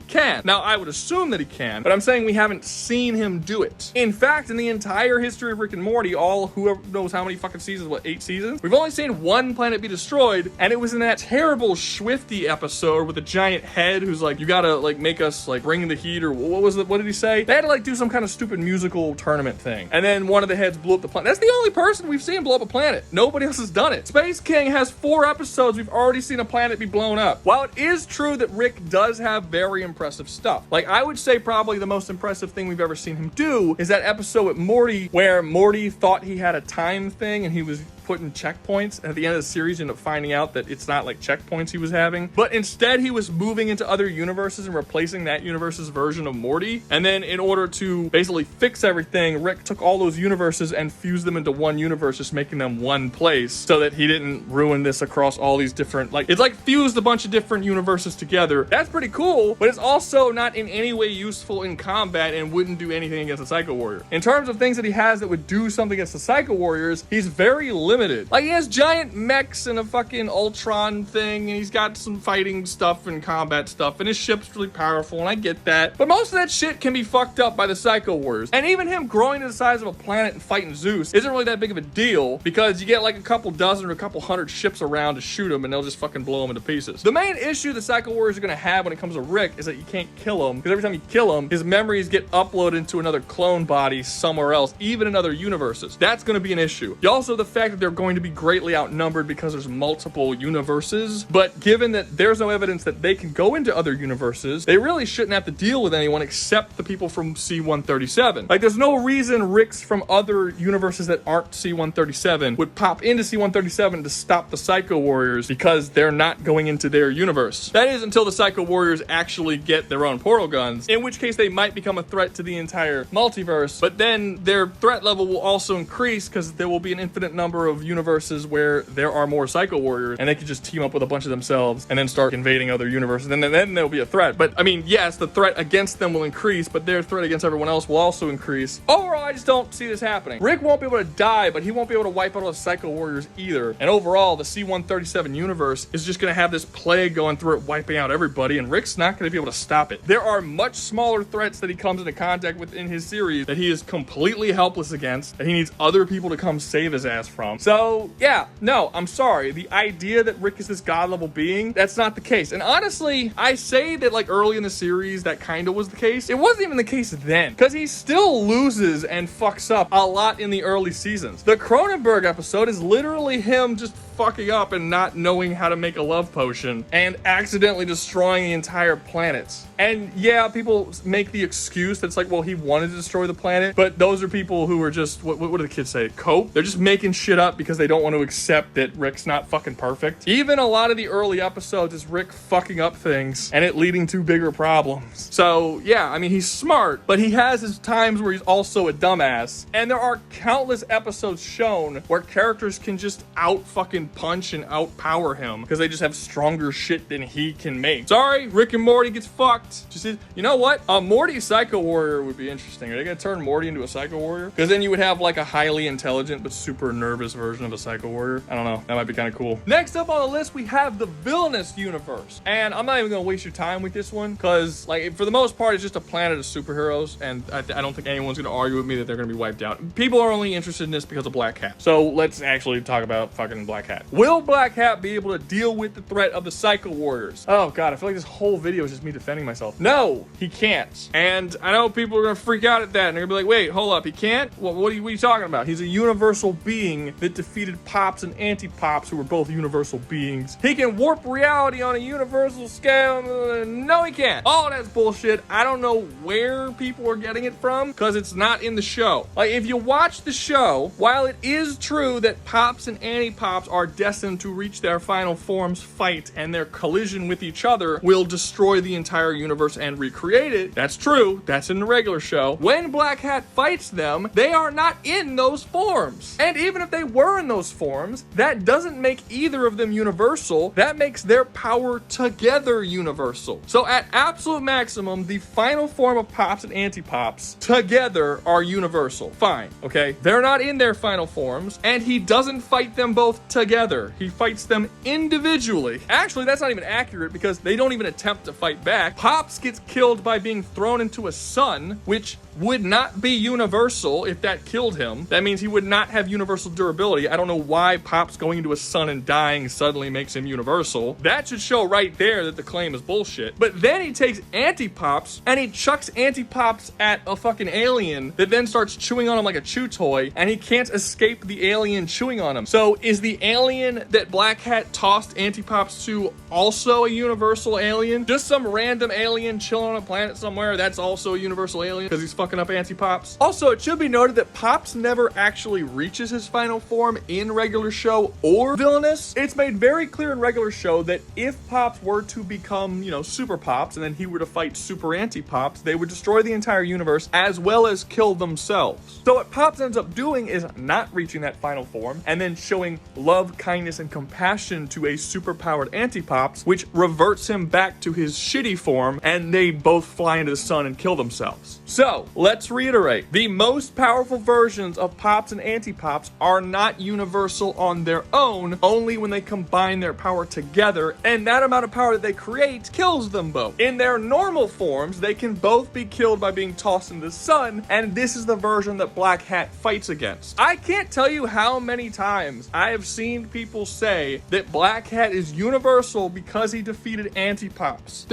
can. Now, I would assume that he can, but I'm saying we haven't seen him do it. In fact, in the entire history of Rick and Morty, all whoever knows how many fucking seasons, what, 8 seasons? We've only seen one planet be destroyed, and it was in that terrible Swifty episode with a giant head who's like, you gotta like make us like bring the heat, or what was it? What did he say? They had to like do some kind of stupid musical tournament thing, and then one of the heads blew up the planet. That's the only person we've seen blow up a planet. Nobody else has done it. Space King has 4 episodes. We've already seen a planet be blown up. While it is true that Rick does have very impressive stuff, like I would say probably the most impressive thing we've ever seen him do is that episode with Morty where Morty thought he had a time thing and he was putting checkpoints. At the end of the series, you end up finding out that it's not like checkpoints he was having, but instead he was moving into other universes and replacing that universe's version of Morty. And then in order to basically fix everything, Rick took all those universes and fused them into one universe, just making them one place so that he didn't ruin this across all these different, like, it's like fused a bunch of different universes together. That's pretty cool, but it's also not in any way useful in combat and wouldn't do anything against the Psycho Warrior. In terms of things that he has that would do something against the Psycho Warriors, he's very limited. Like, he has giant mechs and a fucking Ultron thing, and he's got some fighting stuff and combat stuff, and his ship's really powerful, and I get that. But most of that shit can be fucked up by the Psycho Warriors. And even him growing to the size of a planet and fighting Zeus isn't really that big of a deal, because you get like a couple dozen or a couple hundred ships around to shoot him, and they'll just fucking blow him into pieces. The main issue the Psycho Warriors are gonna have when it comes to Rick is that you can't kill him, because every time you kill him, his memories get uploaded into another clone body somewhere else, even in other universes. That's gonna be an issue. too. Also, the fact that they're going to be greatly outnumbered because there's multiple universes, but given that there's no evidence that they can go into other universes, they really shouldn't have to deal with anyone except the people from C-137. Like, there's no reason Ricks from other universes that aren't C-137 would pop into C-137 to stop the Psycho Warriors because they're not going into their universe. That is until the Psycho Warriors actually get their own portal guns, in which case they might become a threat to the entire multiverse, but then their threat level will also increase because there will be an infinite number of universes where there are more Psycho Warriors, and they could just team up with a bunch of themselves and then start invading other universes, and then there'll be a threat. But I mean, yes, the threat against them will increase, but their threat against everyone else will also increase. Overall, I just don't see this happening. Rick won't be able to die, but he won't be able to wipe out all the Psycho Warriors either. And overall, the C-137 universe is just going to have this plague going through it, wiping out everybody, and Rick's not going to be able to stop it. There are much smaller threats that he comes into contact with in his series that he is completely helpless against, that he needs other people to come save his ass from. So, yeah, no, I'm sorry. The idea that Rick is this god-level being, that's not the case. And honestly, I say that like early in the series, that kind of was the case. It wasn't even the case then, because he still loses and fucks up a lot in the early seasons. The Cronenberg episode is literally him just fucking up and not knowing how to make a love potion and accidentally destroying the entire planet. And yeah, people make the excuse that's like, well, he wanted to destroy the planet, but those are people who are just, what do the kids say? Cope? They're just making shit up because they don't want to accept that Rick's not fucking perfect. Even a lot of the early episodes is Rick fucking up things and it leading to bigger problems. So yeah, I mean, he's smart, but he has his times where he's also a dumbass. And there are countless episodes shown where characters can just out fucking punch and outpower him because they just have stronger shit than he can make. Sorry, Rick and Morty gets fucked. Just, you know what? A Morty Psycho Warrior would be interesting. Are they gonna turn Morty into a Psycho Warrior? Because then you would have like a highly intelligent but super nervous version of a Psycho Warrior. I don't know. That might be kind of cool. Next up on the list, we have the Villainous universe. And I'm not even gonna waste your time with this one because, like, for the most part, it's just a planet of superheroes, and I don't think anyone's gonna argue with me that they're gonna be wiped out. People are only interested in this because of Black Cat. So let's actually talk about fucking Black Cat. Will Black Cat be able to deal with the threat of the Psycho Warriors? Oh god, I feel like this whole video is just me defending myself. No, he can't. And I know people are gonna freak out at that and they're gonna be like, wait, hold up, he can't? What are you talking about? He's a universal being that defeated Pops and Anti-Pops, who were both universal beings. He can warp reality on a universal scale. No, he can't. All that's bullshit. I don't know where people are getting it from because it's not in the show. Like, if you watch the show, while it is true that Pops and Anti-Pops are destined to reach their final forms, fight, and their collision with each other will destroy the entire universe and recreate it. That's true. That's in the regular show. When Black Cat fights them, they are not in those forms. And even if they were in those forms, that doesn't make either of them universal. That makes their power together universal. So at absolute maximum, the final form of Pops and Anti-Pops together are universal. Fine, okay? They're not in their final forms, and he doesn't fight them both together. He fights them individually. Actually, that's not even accurate because they don't even attempt to fight back. Pops gets killed by being thrown into a sun, which would not be universal if that killed him. That means he would not have universal durability. I don't know why Pops going into a sun and dying suddenly makes him universal. That should show right there that the claim is bullshit. But then he takes Anti-Pops and he chucks Anti-Pops at a fucking alien that then starts chewing on him like a chew toy, and he can't escape the alien chewing on him. So is the alien that Black Cat tossed Anti-Pops to also a universal alien? Just some random alien chilling on a planet somewhere, that's also a universal alien because he's fucking up Anti-Pops? Also, it should be noted that Pops never actually reaches his final form in regular show or Villainous. It's made very clear in regular show that if Pops were to become, you know, Super Pops, and then he were to fight Super Anti-Pops, they would destroy the entire universe as well as kill themselves. So what Pops ends up doing is not reaching that final form and then showing love, kindness, and compassion to a super-powered Anti-Pops, which reverts him back to his shitty form, and they both fly into the sun and kill themselves. So, let's reiterate. The most powerful versions of Pops and Anti-Pops are not universal on their own, only when they combine their power together, and that amount of power that they create kills them both. In their normal forms, they can both be killed by being tossed into the sun, and this is the version that Black Hat fights against. I can't tell you how many times I have seen people say that Black Hat is universal because he defeated Anti-Pops.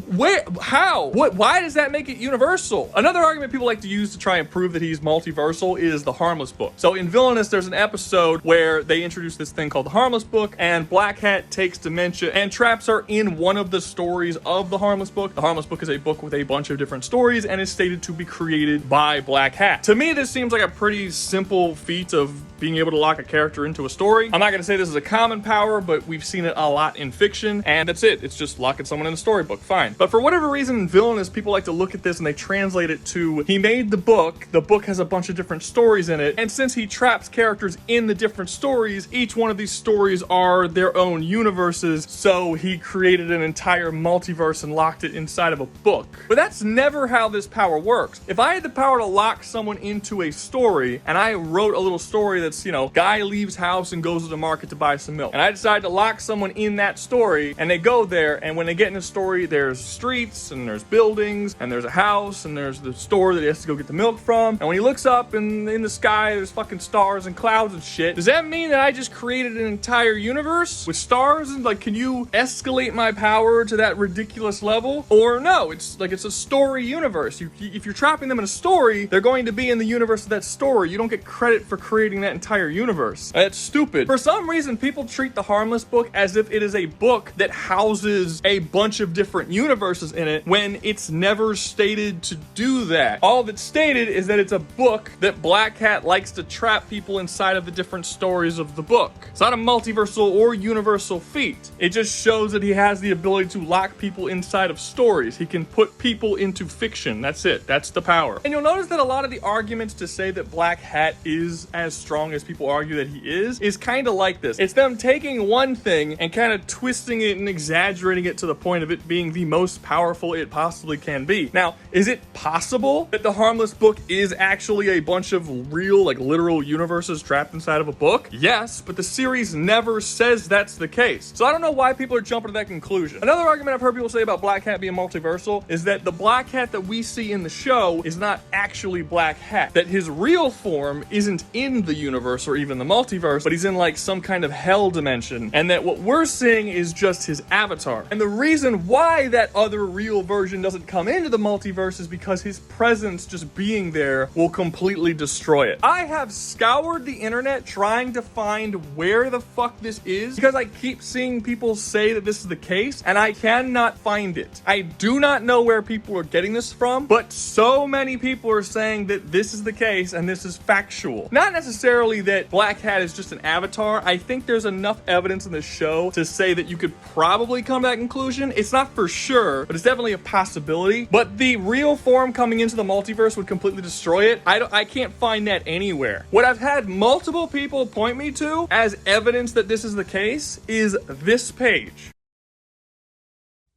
Where? How? What? Why does that make it universal? Another argument people like to use to try and prove that he's multiversal is the Harmless book. So in Villainous, there's an episode where they introduce this thing called the Harmless book, and Black Hat takes dementia and traps her in one of the stories of the Harmless book. The Harmless book is a book with a bunch of different stories and is stated to be created by Black Hat. To me, this seems like a pretty simple feat of being able to lock a character into a story. I'm not going to say this is a common power, but we've seen it a lot in fiction, and that's it. It's just locking someone in a storybook. Fine. But for whatever reason in Villainous, people like to look at this and they translate it to, he made the book has a bunch of different stories in it, and since he traps characters in the different stories, each one of these stories are their own universes, so he created an entire multiverse and locked it inside of a book. But that's never how this power works. If I had the power to lock someone into a story, and I wrote a little story that's, guy leaves house and goes to the market to buy some milk, and I decide to lock someone in that story, and they go there, and when they get in the story, there's streets, and there's buildings, and there's a house, and there's the store that he has to go get the milk from, and when he looks up and in the sky, there's fucking stars and clouds and shit. Does that mean that I just created an entire universe with stars? And like, can you escalate my power to that ridiculous level? Or no, it's a story universe. If you're trapping them in a story, they're going to be in the universe of that story. You don't get credit for creating that entire universe. That's stupid. For some reason, people treat the Harmless book as if it is a book that houses a bunch of different universes in it, when it's never stated to do that. All that's stated is that it's a book that Black Hat likes to trap people inside of the different stories of the book. It's not a multiversal or universal feat. It just shows that he has the ability to lock people inside of stories. He can put people into fiction. That's it. That's the power. And you'll notice that a lot of the arguments to say that Black Hat is as strong as people argue that he is kind of like this. It's them taking one thing and kind of twisting it and exaggerating it to the point of it being the most powerful it possibly can be. Now, is it possible that the Harmless book is actually a bunch of real, literal universes trapped inside of a book? Yes, but the series never says that's the case. So I don't know why people are jumping to that conclusion. Another argument I've heard people say about Black Hat being multiversal is that the Black Hat that we see in the show is not actually Black Hat. That his real form isn't in the universe or even the multiverse, but he's in some kind of hell dimension. And that what we're seeing is just his avatar. And the reason why that other real version doesn't come into the multiverse is because his presence just being there will completely destroy it. I have scoured the internet trying to find where the fuck this is because I keep seeing people say that this is the case and I cannot find it. I do not know where people are getting this from, but so many people are saying that this is the case and this is factual. Not necessarily that Black Hat is just an avatar. I think there's enough evidence in the show to say that you could probably come to that conclusion. It's not for sure, but it's definitely a possibility. But the real form coming into the multiverse would completely destroy it. I can't find that anywhere. What I've had multiple people point me to as evidence that this is the case is this page.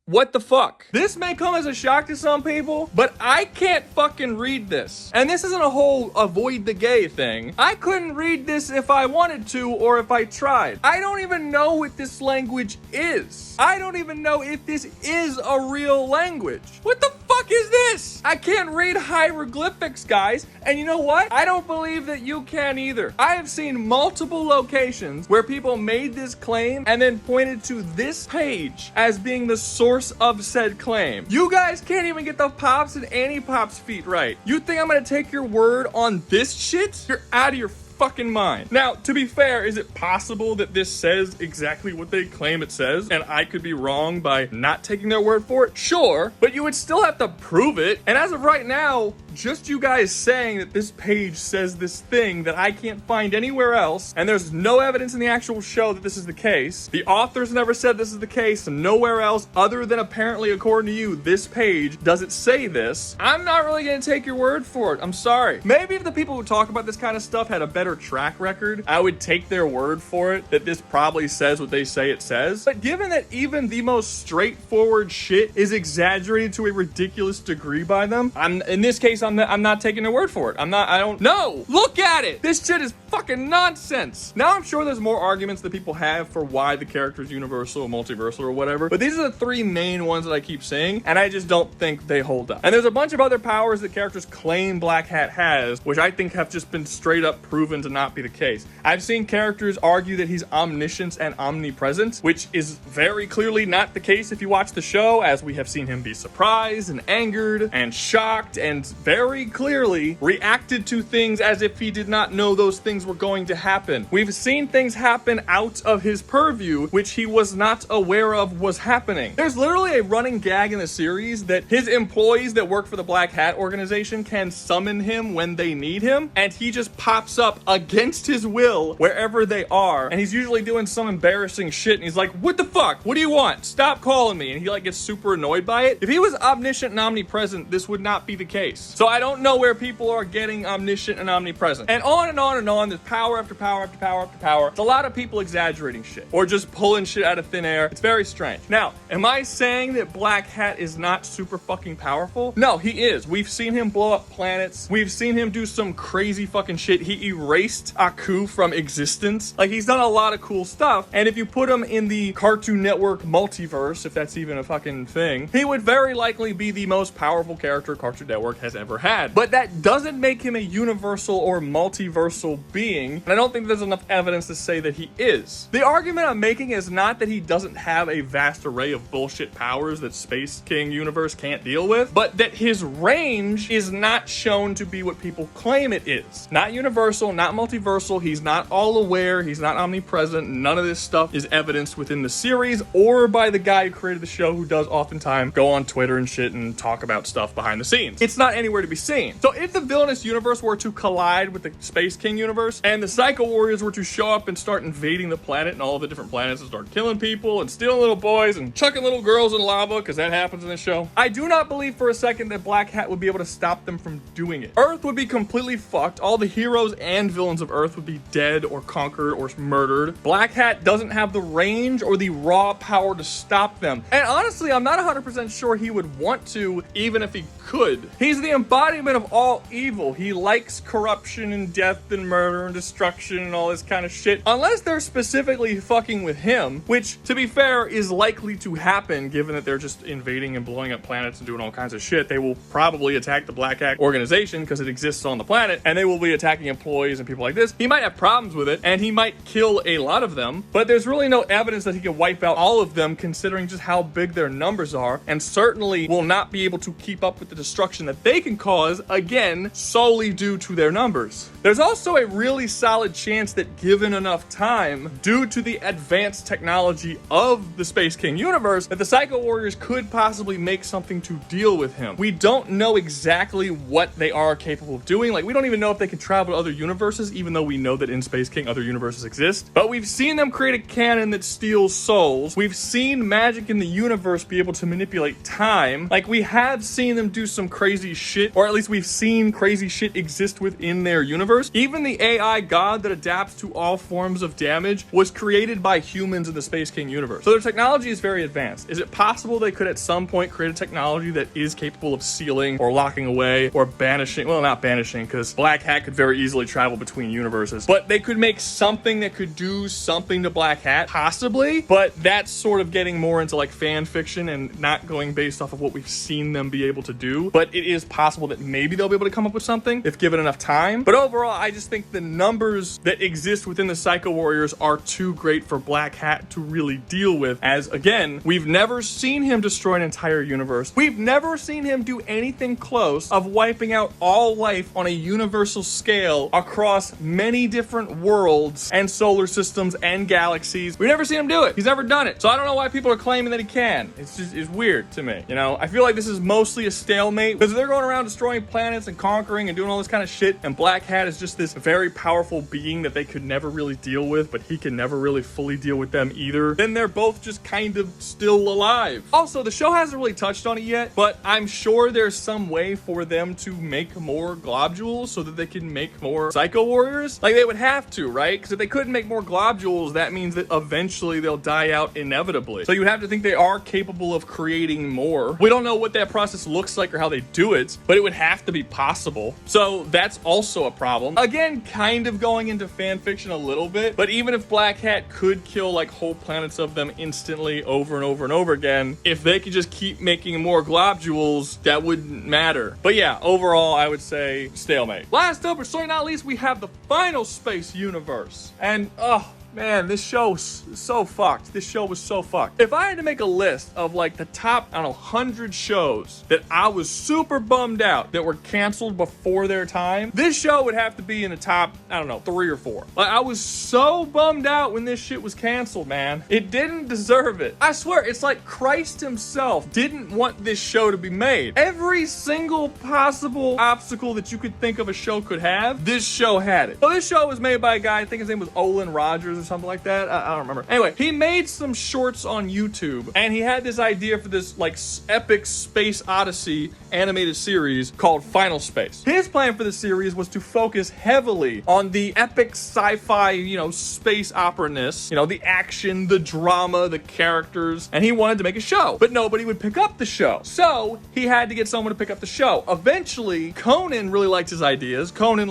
What the fuck? This may come as a shock to some people, but I can't fucking read this. And this isn't a whole avoid the gay thing. I couldn't read this if I wanted to or if I tried. I don't even know what this language is. I don't even know if this is a real language. What the fuck is this? I can't read hieroglyphics, guys. And you know what? I don't believe that you can either. I have seen multiple locations where people made this claim and then pointed to this page as being the source of said claim. You guys can't even get the Pops and Anti-Pops feet right. You think I'm gonna take your word on this shit? You're out of your fucking mind. Now, to be fair, is it possible that this says exactly what they claim it says and I could be wrong by not taking their word for it? Sure, but you would still have to prove it. And as of right now, just you guys saying that this page says this thing that I can't find anywhere else, and there's no evidence in the actual show that this is the case. The authors never said this is the case, and nowhere else other than apparently according to you, this page does it say this. I'm not really gonna take your word for it. I'm sorry. Maybe if the people who talk about this kind of stuff had a better track record, I would take their word for it that this probably says what they say it says. But given that even the most straightforward shit is exaggerated to a ridiculous degree by them, in this case, I'm not taking their word for it. I don't know. Look at it. This shit is fucking nonsense. Now I'm sure there's more arguments that people have for why the character is universal or multiversal or whatever, but these are the three main ones that I keep saying, and I just don't think they hold up. And there's a bunch of other powers that characters claim Black Hat has, which I think have just been straight up proven to not be the case. I've seen characters argue that he's omniscient and omnipresent, which is very clearly not the case if you watch the show, as we have seen him be surprised and angered and shocked and very clearly reacted to things as if he did not know those things were going to happen. We've seen things happen out of his purview, which he was not aware of was happening. There's literally a running gag in the series that his employees that work for the Black Hat organization can summon him when they need him, and he just pops up against his will wherever they are, and he's usually doing some embarrassing shit, and he's like, what the fuck? What do you want? Stop calling me. And he like gets super annoyed by it. If he was omniscient and omnipresent, this would not be the case. So I don't know where people are getting omniscient and omnipresent. And on and on and on, there's power after power after power after power. It's a lot of people exaggerating shit or just pulling shit out of thin air. It's very strange. Now, am I saying that Black Hat is not super fucking powerful? No, he is. We've seen him blow up planets. We've seen him do some crazy fucking shit. He erased Aku from existence. Like, he's done a lot of cool stuff. And if you put him in the Cartoon Network multiverse, if that's even a fucking thing, he would very likely be the most powerful character Cartoon Network has ever had. But that doesn't make him a universal or multiversal being, and I don't think there's enough evidence to say that he is. The argument I'm making is not that he doesn't have a vast array of bullshit powers that Space King universe can't deal with, but that his range is not shown to be what people claim it is. Not universal, not multiversal, he's not all aware, he's not omnipresent, none of this stuff is evidenced within the series or by the guy who created the show, who does oftentimes go on Twitter and shit and talk about stuff behind the scenes. It's not anywhere to be seen. So if the villainous universe were to collide with the Space King universe, and the Psycho Warriors were to show up and start invading the planet and all the different planets and start killing people and stealing little boys and chucking little girls in lava, because that happens in the show, I do not believe for a second that Black Hat would be able to stop them from doing it. Earth would be completely fucked. All the heroes and villains of Earth would be dead or conquered or murdered. Black Hat doesn't have the range or the raw power to stop them. And honestly, I'm not 100% sure he would want to, even if he could. He's the embodiment of all evil. He likes corruption and death and murder and destruction and all this kind of shit. Unless they're specifically fucking with him, which, to be fair, is likely to happen given that they're just invading and blowing up planets and doing all kinds of shit. They will probably attack the Black Hat organization because it exists on the planet, and they will be attacking employees and people like this. He might have problems with it, and he might kill a lot of them, but there's really no evidence that he can wipe out all of them considering just how big their numbers are, and certainly will not be able to keep up with the destruction that they can cause, again, solely due to their numbers. There's also a really solid chance that given enough time, due to the advanced technology of the Space King universe, that the Psycho Warriors could possibly make something to deal with him. We don't know exactly what they are capable of doing. Like, we don't even know if they can travel to other universes, even though we know that in Space King other universes exist. But we've seen them create a cannon that steals souls. We've seen magic in the universe be able to manipulate time. Like, we have seen them do some crazy shit, or at least we've seen crazy shit exist within their universe. Even the AI god that adapts to all forms of damage was created by humans in the Space King universe. So their technology is very advanced. Is it possible they could at some point create a technology that is capable of sealing or locking away or banishing? Well, not banishing, because Black Hat could very easily travel between universes, but they could make something that could do something to Black Hat, possibly, but that's sort of getting more into like fan fiction and not going based off of what we've seen them be able to do. But it is possible that maybe they'll be able to come up with something if given enough time. But overall, I just think the numbers that exist within the Psycho Warriors are too great for Black Hat to really deal with, as again, we've never seen him destroy an entire universe. We've never seen him do anything close of wiping out all life on a universal scale across many different worlds and solar systems and galaxies. We've never seen him do it. He's never done it. So I don't know why people are claiming that he can. It's weird to me. You know, I feel like this is mostly a stalemate because they're going around destroying planets and conquering and doing all this kind of shit, and Black Hat is just this very powerful being that they could never really deal with, but he can never really fully deal with them either. Then they're both just kind of still alive. Also, the show hasn't really touched on it yet, but I'm sure there's some way for them to make more globules so that they can make more Psycho Warriors. Like, they would have to, right? Because if they couldn't make more globules, that means that eventually they'll die out inevitably. So you would have to think they are capable of creating more. We don't know what that process looks like or how they do it, but but it would have to be possible. So that's also a problem. Again, kind of going into fan fiction a little bit, but even if Black Hat could kill like whole planets of them instantly over and over and over again, if they could just keep making more globules, that wouldn't matter. But yeah, overall, I would say stalemate. Last up, but certainly not least, we have the final space universe. And, oh, man, this show's so fucked. This show was so fucked. If I had to make a list of like the top, I don't know, 100 shows that I was super bummed out that were canceled before their time, this show would have to be in the top, I don't know, 3 or 4. Like, I was so bummed out when this shit was canceled, man. It didn't deserve it. I swear, it's like Christ himself didn't want this show to be made. Every single possible obstacle that you could think of a show could have, this show had it. So this show was made by a guy, I think his name was Olin Rogers or something like that. I don't remember. Anyway, he made some shorts on YouTube, and he had this idea for this like epic space odyssey animated series called Final Space. His plan for the series was to focus heavily on the epic sci-fi, you know, space opera-ness, you know, the action, the drama, the characters, and he wanted to make a show, but nobody would pick up the show. So he had to get someone to pick up the show. Eventually, Conan really liked his ideas, Conan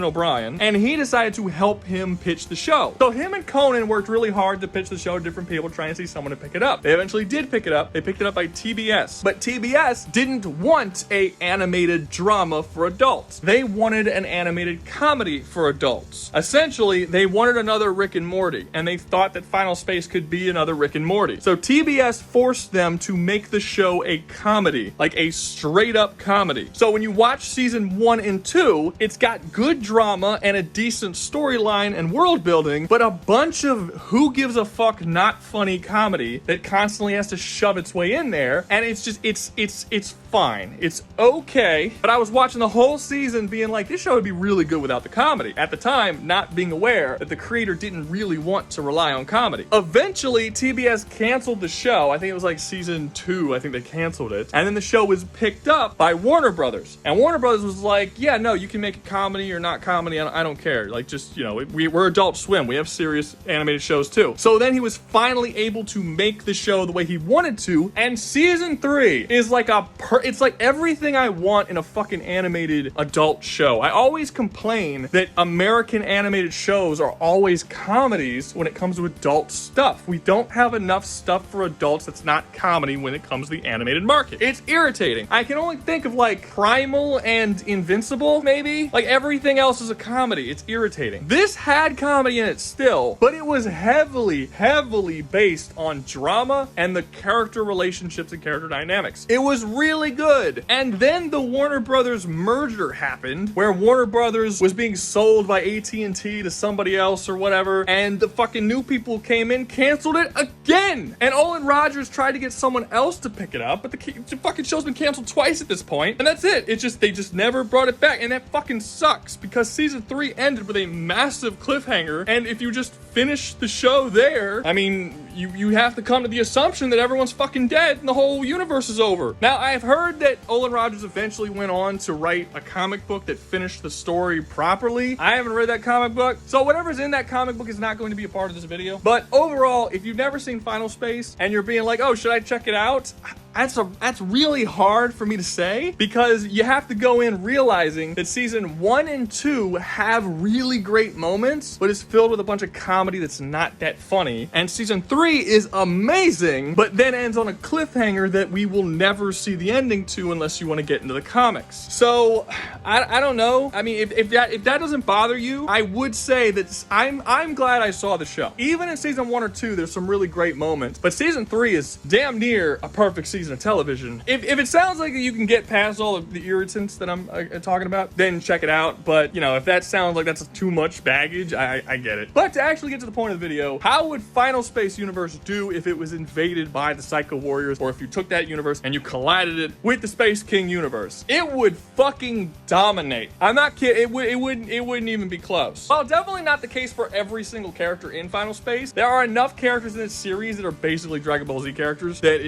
O'Brien, and he decided to help him pitch the show. So him and Conan worked really hard to pitch the show to different people, trying to see someone to pick it up. They eventually did pick it up. They picked it up by TBS. But TBS didn't want a animated drama for adults. They wanted an animated comedy for adults. Essentially, they wanted another Rick and Morty, and they thought that Final Space could be another Rick and Morty. So TBS forced them to make the show a comedy, like a straight up comedy. So when you watch season 1 and 2, it's got good drama and a decent storyline and world building, but a bunch of who gives a fuck not funny comedy that constantly has to shove its way in there, and it's just it's fine. It's okay. But I was watching the whole season being like, this show would be really good without the comedy. At the time, not being aware that the creator didn't really want to rely on comedy. Eventually, TBS canceled the show. I think it was like season 2, I think they canceled it. And then the show was picked up by Warner Brothers. And Warner Brothers was like, yeah, no, you can make it comedy or not comedy. I don't care. Like, just, you know, we're Adult Swim. We have serious animated shows too. So then he was finally able to make the show the way he wanted to. And season 3 is like it's like everything I want in a fucking animated adult show. I always complain that American animated shows are always comedies when it comes to adult stuff. We don't have enough stuff for adults that's not comedy when it comes to the animated market. It's irritating. I can only think of like Primal and Invincible, maybe. Like everything else is a comedy. It's irritating. This had comedy in it still, but it was heavily based on drama and the character relationships and character dynamics. It was really good. And then the Warner Brothers merger happened, where Warner Brothers was being sold by AT&T to somebody else or whatever, and the fucking new people came in, canceled it again. And Olin Rogers tried to get someone else to pick it up, but the fucking show's been canceled twice at this point, and that's it. They just never brought it back, and that fucking sucks, because season 3 ended with a massive cliffhanger, and if you just finish the show there, I mean, you have to come to the assumption that everyone's fucking dead and the whole universe is over. Now, I've heard that Olin Rogers eventually went on to write a comic book that finished the story properly. I haven't read that comic book, so whatever's in that comic book is not going to be a part of this video. But overall, if you've never seen Final Space and you're being like, oh, should I check it out? That's really hard for me to say, because you have to go in realizing that season 1 and 2 have really great moments, but it's filled with a bunch of comedy that's not that funny. And season 3 is amazing, but then ends on a cliffhanger that we will never see the ending to unless you want to get into the comics. So I don't know. I mean, if that doesn't bother you, I would say that I'm glad I saw the show. Even in season 1 or 2, there's some really great moments, but season 3 is damn near a perfect season of television. If it sounds like you can get past all of the irritants that I'm talking about, then check it out. But, you know, if that sounds like that's too much baggage, I get it. But to actually get to the point of the video, how would Final Space Universe do if it was invaded by the Psycho Warriors, or if you took that universe and you collided it with the Space King universe? It would fucking dominate. I'm not kidding. It wouldn't even be close. Well, definitely not the case for every single character in Final Space. There are enough characters in this series that are basically Dragon Ball Z characters that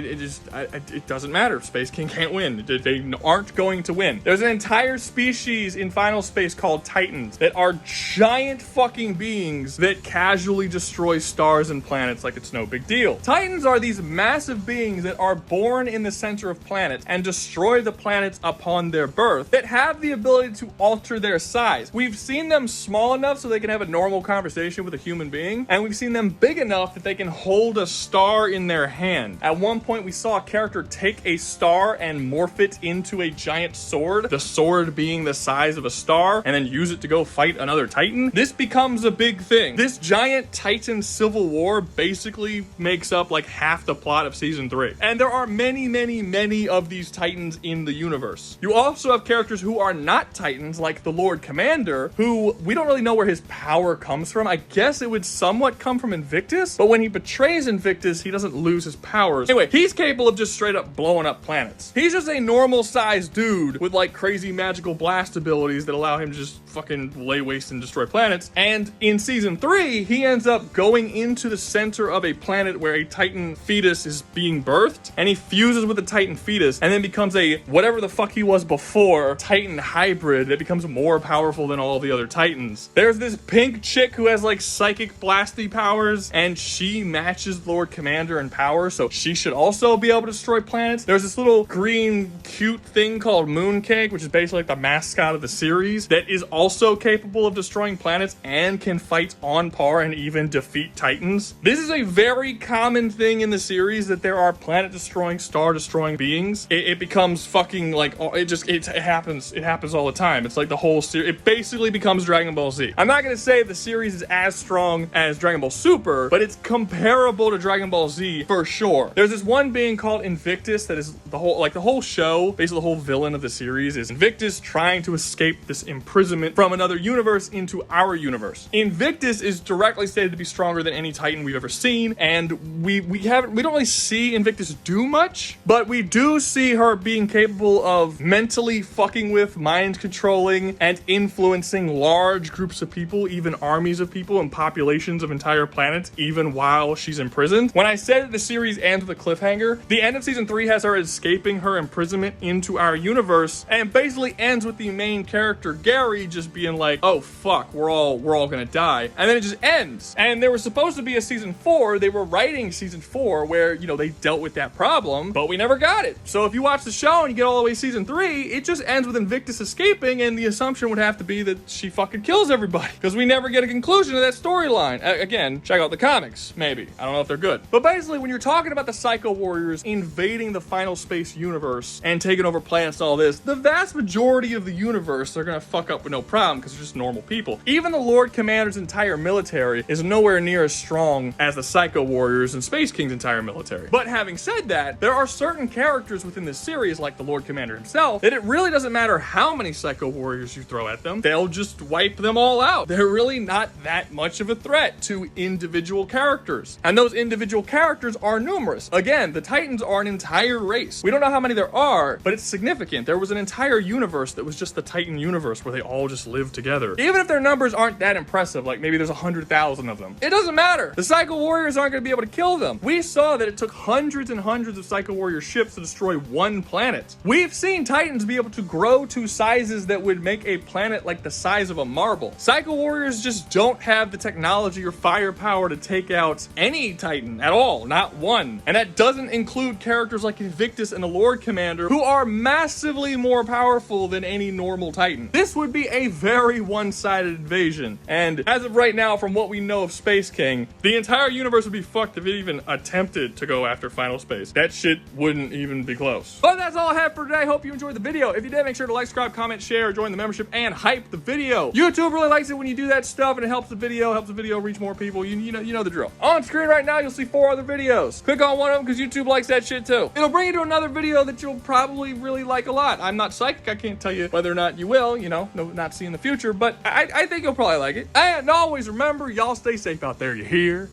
it doesn't matter. Space King can't win. They aren't going to win. There's an entire species in Final Space called Titans that are giant fucking beings that casually destroy stars and planets like it's It's no big deal. Titans are these massive beings that are born in the center of planets and destroy the planets upon their birth that have the ability to alter their size. We've seen them small enough so they can have a normal conversation with a human being, and we've seen them big enough that they can hold a star in their hand. At one point, we saw a character take a star and morph it into a giant sword, the sword being the size of a star, and then use it to go fight another Titan. This becomes a big thing. This giant Titan civil war basically makes up like half the plot of season 3. And there are many of these Titans in the universe. You also have characters who are not Titans, like the Lord Commander, who we don't really know where his power comes from. I guess it would somewhat come from Invictus, but when he betrays Invictus, he doesn't lose his powers. Anyway, he's capable of just straight up blowing up planets. He's just a normal sized dude with like crazy magical blast abilities that allow him to just fucking lay waste and destroy planets. And in season 3, he ends up going into the center of a planet where a Titan fetus is being birthed, and he fuses with the Titan fetus and then becomes a whatever the fuck he was before Titan hybrid that becomes more powerful than all the other Titans. There's this pink chick who has like psychic blasty powers, and she matches Lord Commander in power, so she should also be able to destroy planets. There's this little green cute thing called Mooncake, which is basically like the mascot of the series, that is also capable of destroying planets and can fight on par and even defeat Titans. This is a very common thing in the series, that there are planet destroying, star destroying beings. It becomes fucking like, it happens all the time. It's like the whole series, it basically becomes Dragon Ball Z. I'm not gonna say the series is as strong as Dragon Ball Super, but it's comparable to Dragon Ball Z for sure. There's this one being called Invictus that is the whole show, basically the whole villain of the series is Invictus trying to escape this imprisonment from another universe into our universe. Invictus is directly stated to be stronger than any Titan we've ever seen, and we don't really see Invictus do much, but we do see her being capable of mentally fucking with, mind controlling, and influencing large groups of people, even armies of people and populations of entire planets, even while she's imprisoned. When I said that the series ends with a cliffhanger, the end of season 3 has her escaping her imprisonment into our universe, and basically ends with the main character Gary just being like, oh fuck, we're all gonna die, and then it just ends. And there was supposed to be a season 4. They were writing season 4 where, you know, they dealt with that problem, but we never got it. So if you watch the show and you get all the way to season 3, it just ends with Invictus escaping, and the assumption would have to be that she fucking kills everybody, because we never get a conclusion to that storyline. Again, check out the comics, maybe. I don't know if they're good. But basically, when you're talking about the Psycho Warriors invading the Final Space universe and taking over planets and all this, the vast majority of the universe are gonna fuck up with no problem, because they're just normal people. Even the Lord Commander's entire military is nowhere near as strong as the Psycho Warriors and Space King's entire military. But having said that, there are certain characters within this series, like the Lord Commander himself, that it really doesn't matter how many Psycho Warriors you throw at them, they'll just wipe them all out. They're really not that much of a threat to individual characters. And those individual characters are numerous. Again, the Titans are an entire race. We don't know how many there are, but it's significant. There was an entire universe that was just the Titan universe where they all just live together. Even if their numbers aren't that impressive, like maybe there's 100,000 of them, it doesn't matter. The Psycho Warriors aren't going to be able to kill them. We saw that it took hundreds and hundreds of Psycho Warrior ships to destroy one planet. We've seen Titans be able to grow to sizes that would make a planet like the size of a marble. Psycho Warriors just don't have the technology or firepower to take out any Titan at all, not one. And that doesn't include characters like Invictus and the Lord Commander, who are massively more powerful than any normal Titan. This would be a very one-sided invasion. And as of right now, from what we know of Space King, the entire universe would be fucked if it even attempted to go after Final Space. That shit wouldn't even be close. But that's all I have for today. Hope you enjoyed the video. If you did, make sure to like, subscribe, comment, share, join the membership, and hype the video. YouTube really likes it when you do that stuff, and it helps the video reach more people. You know the drill. On screen right now, you'll see 4 other videos. Click on one of them because YouTube likes that shit too. It'll bring you to another video that you'll probably really like a lot. I'm not psychic. I can't tell you whether or not you will, not see in the future, but I think you'll probably like it. And always remember, y'all stay safe out there, you hear?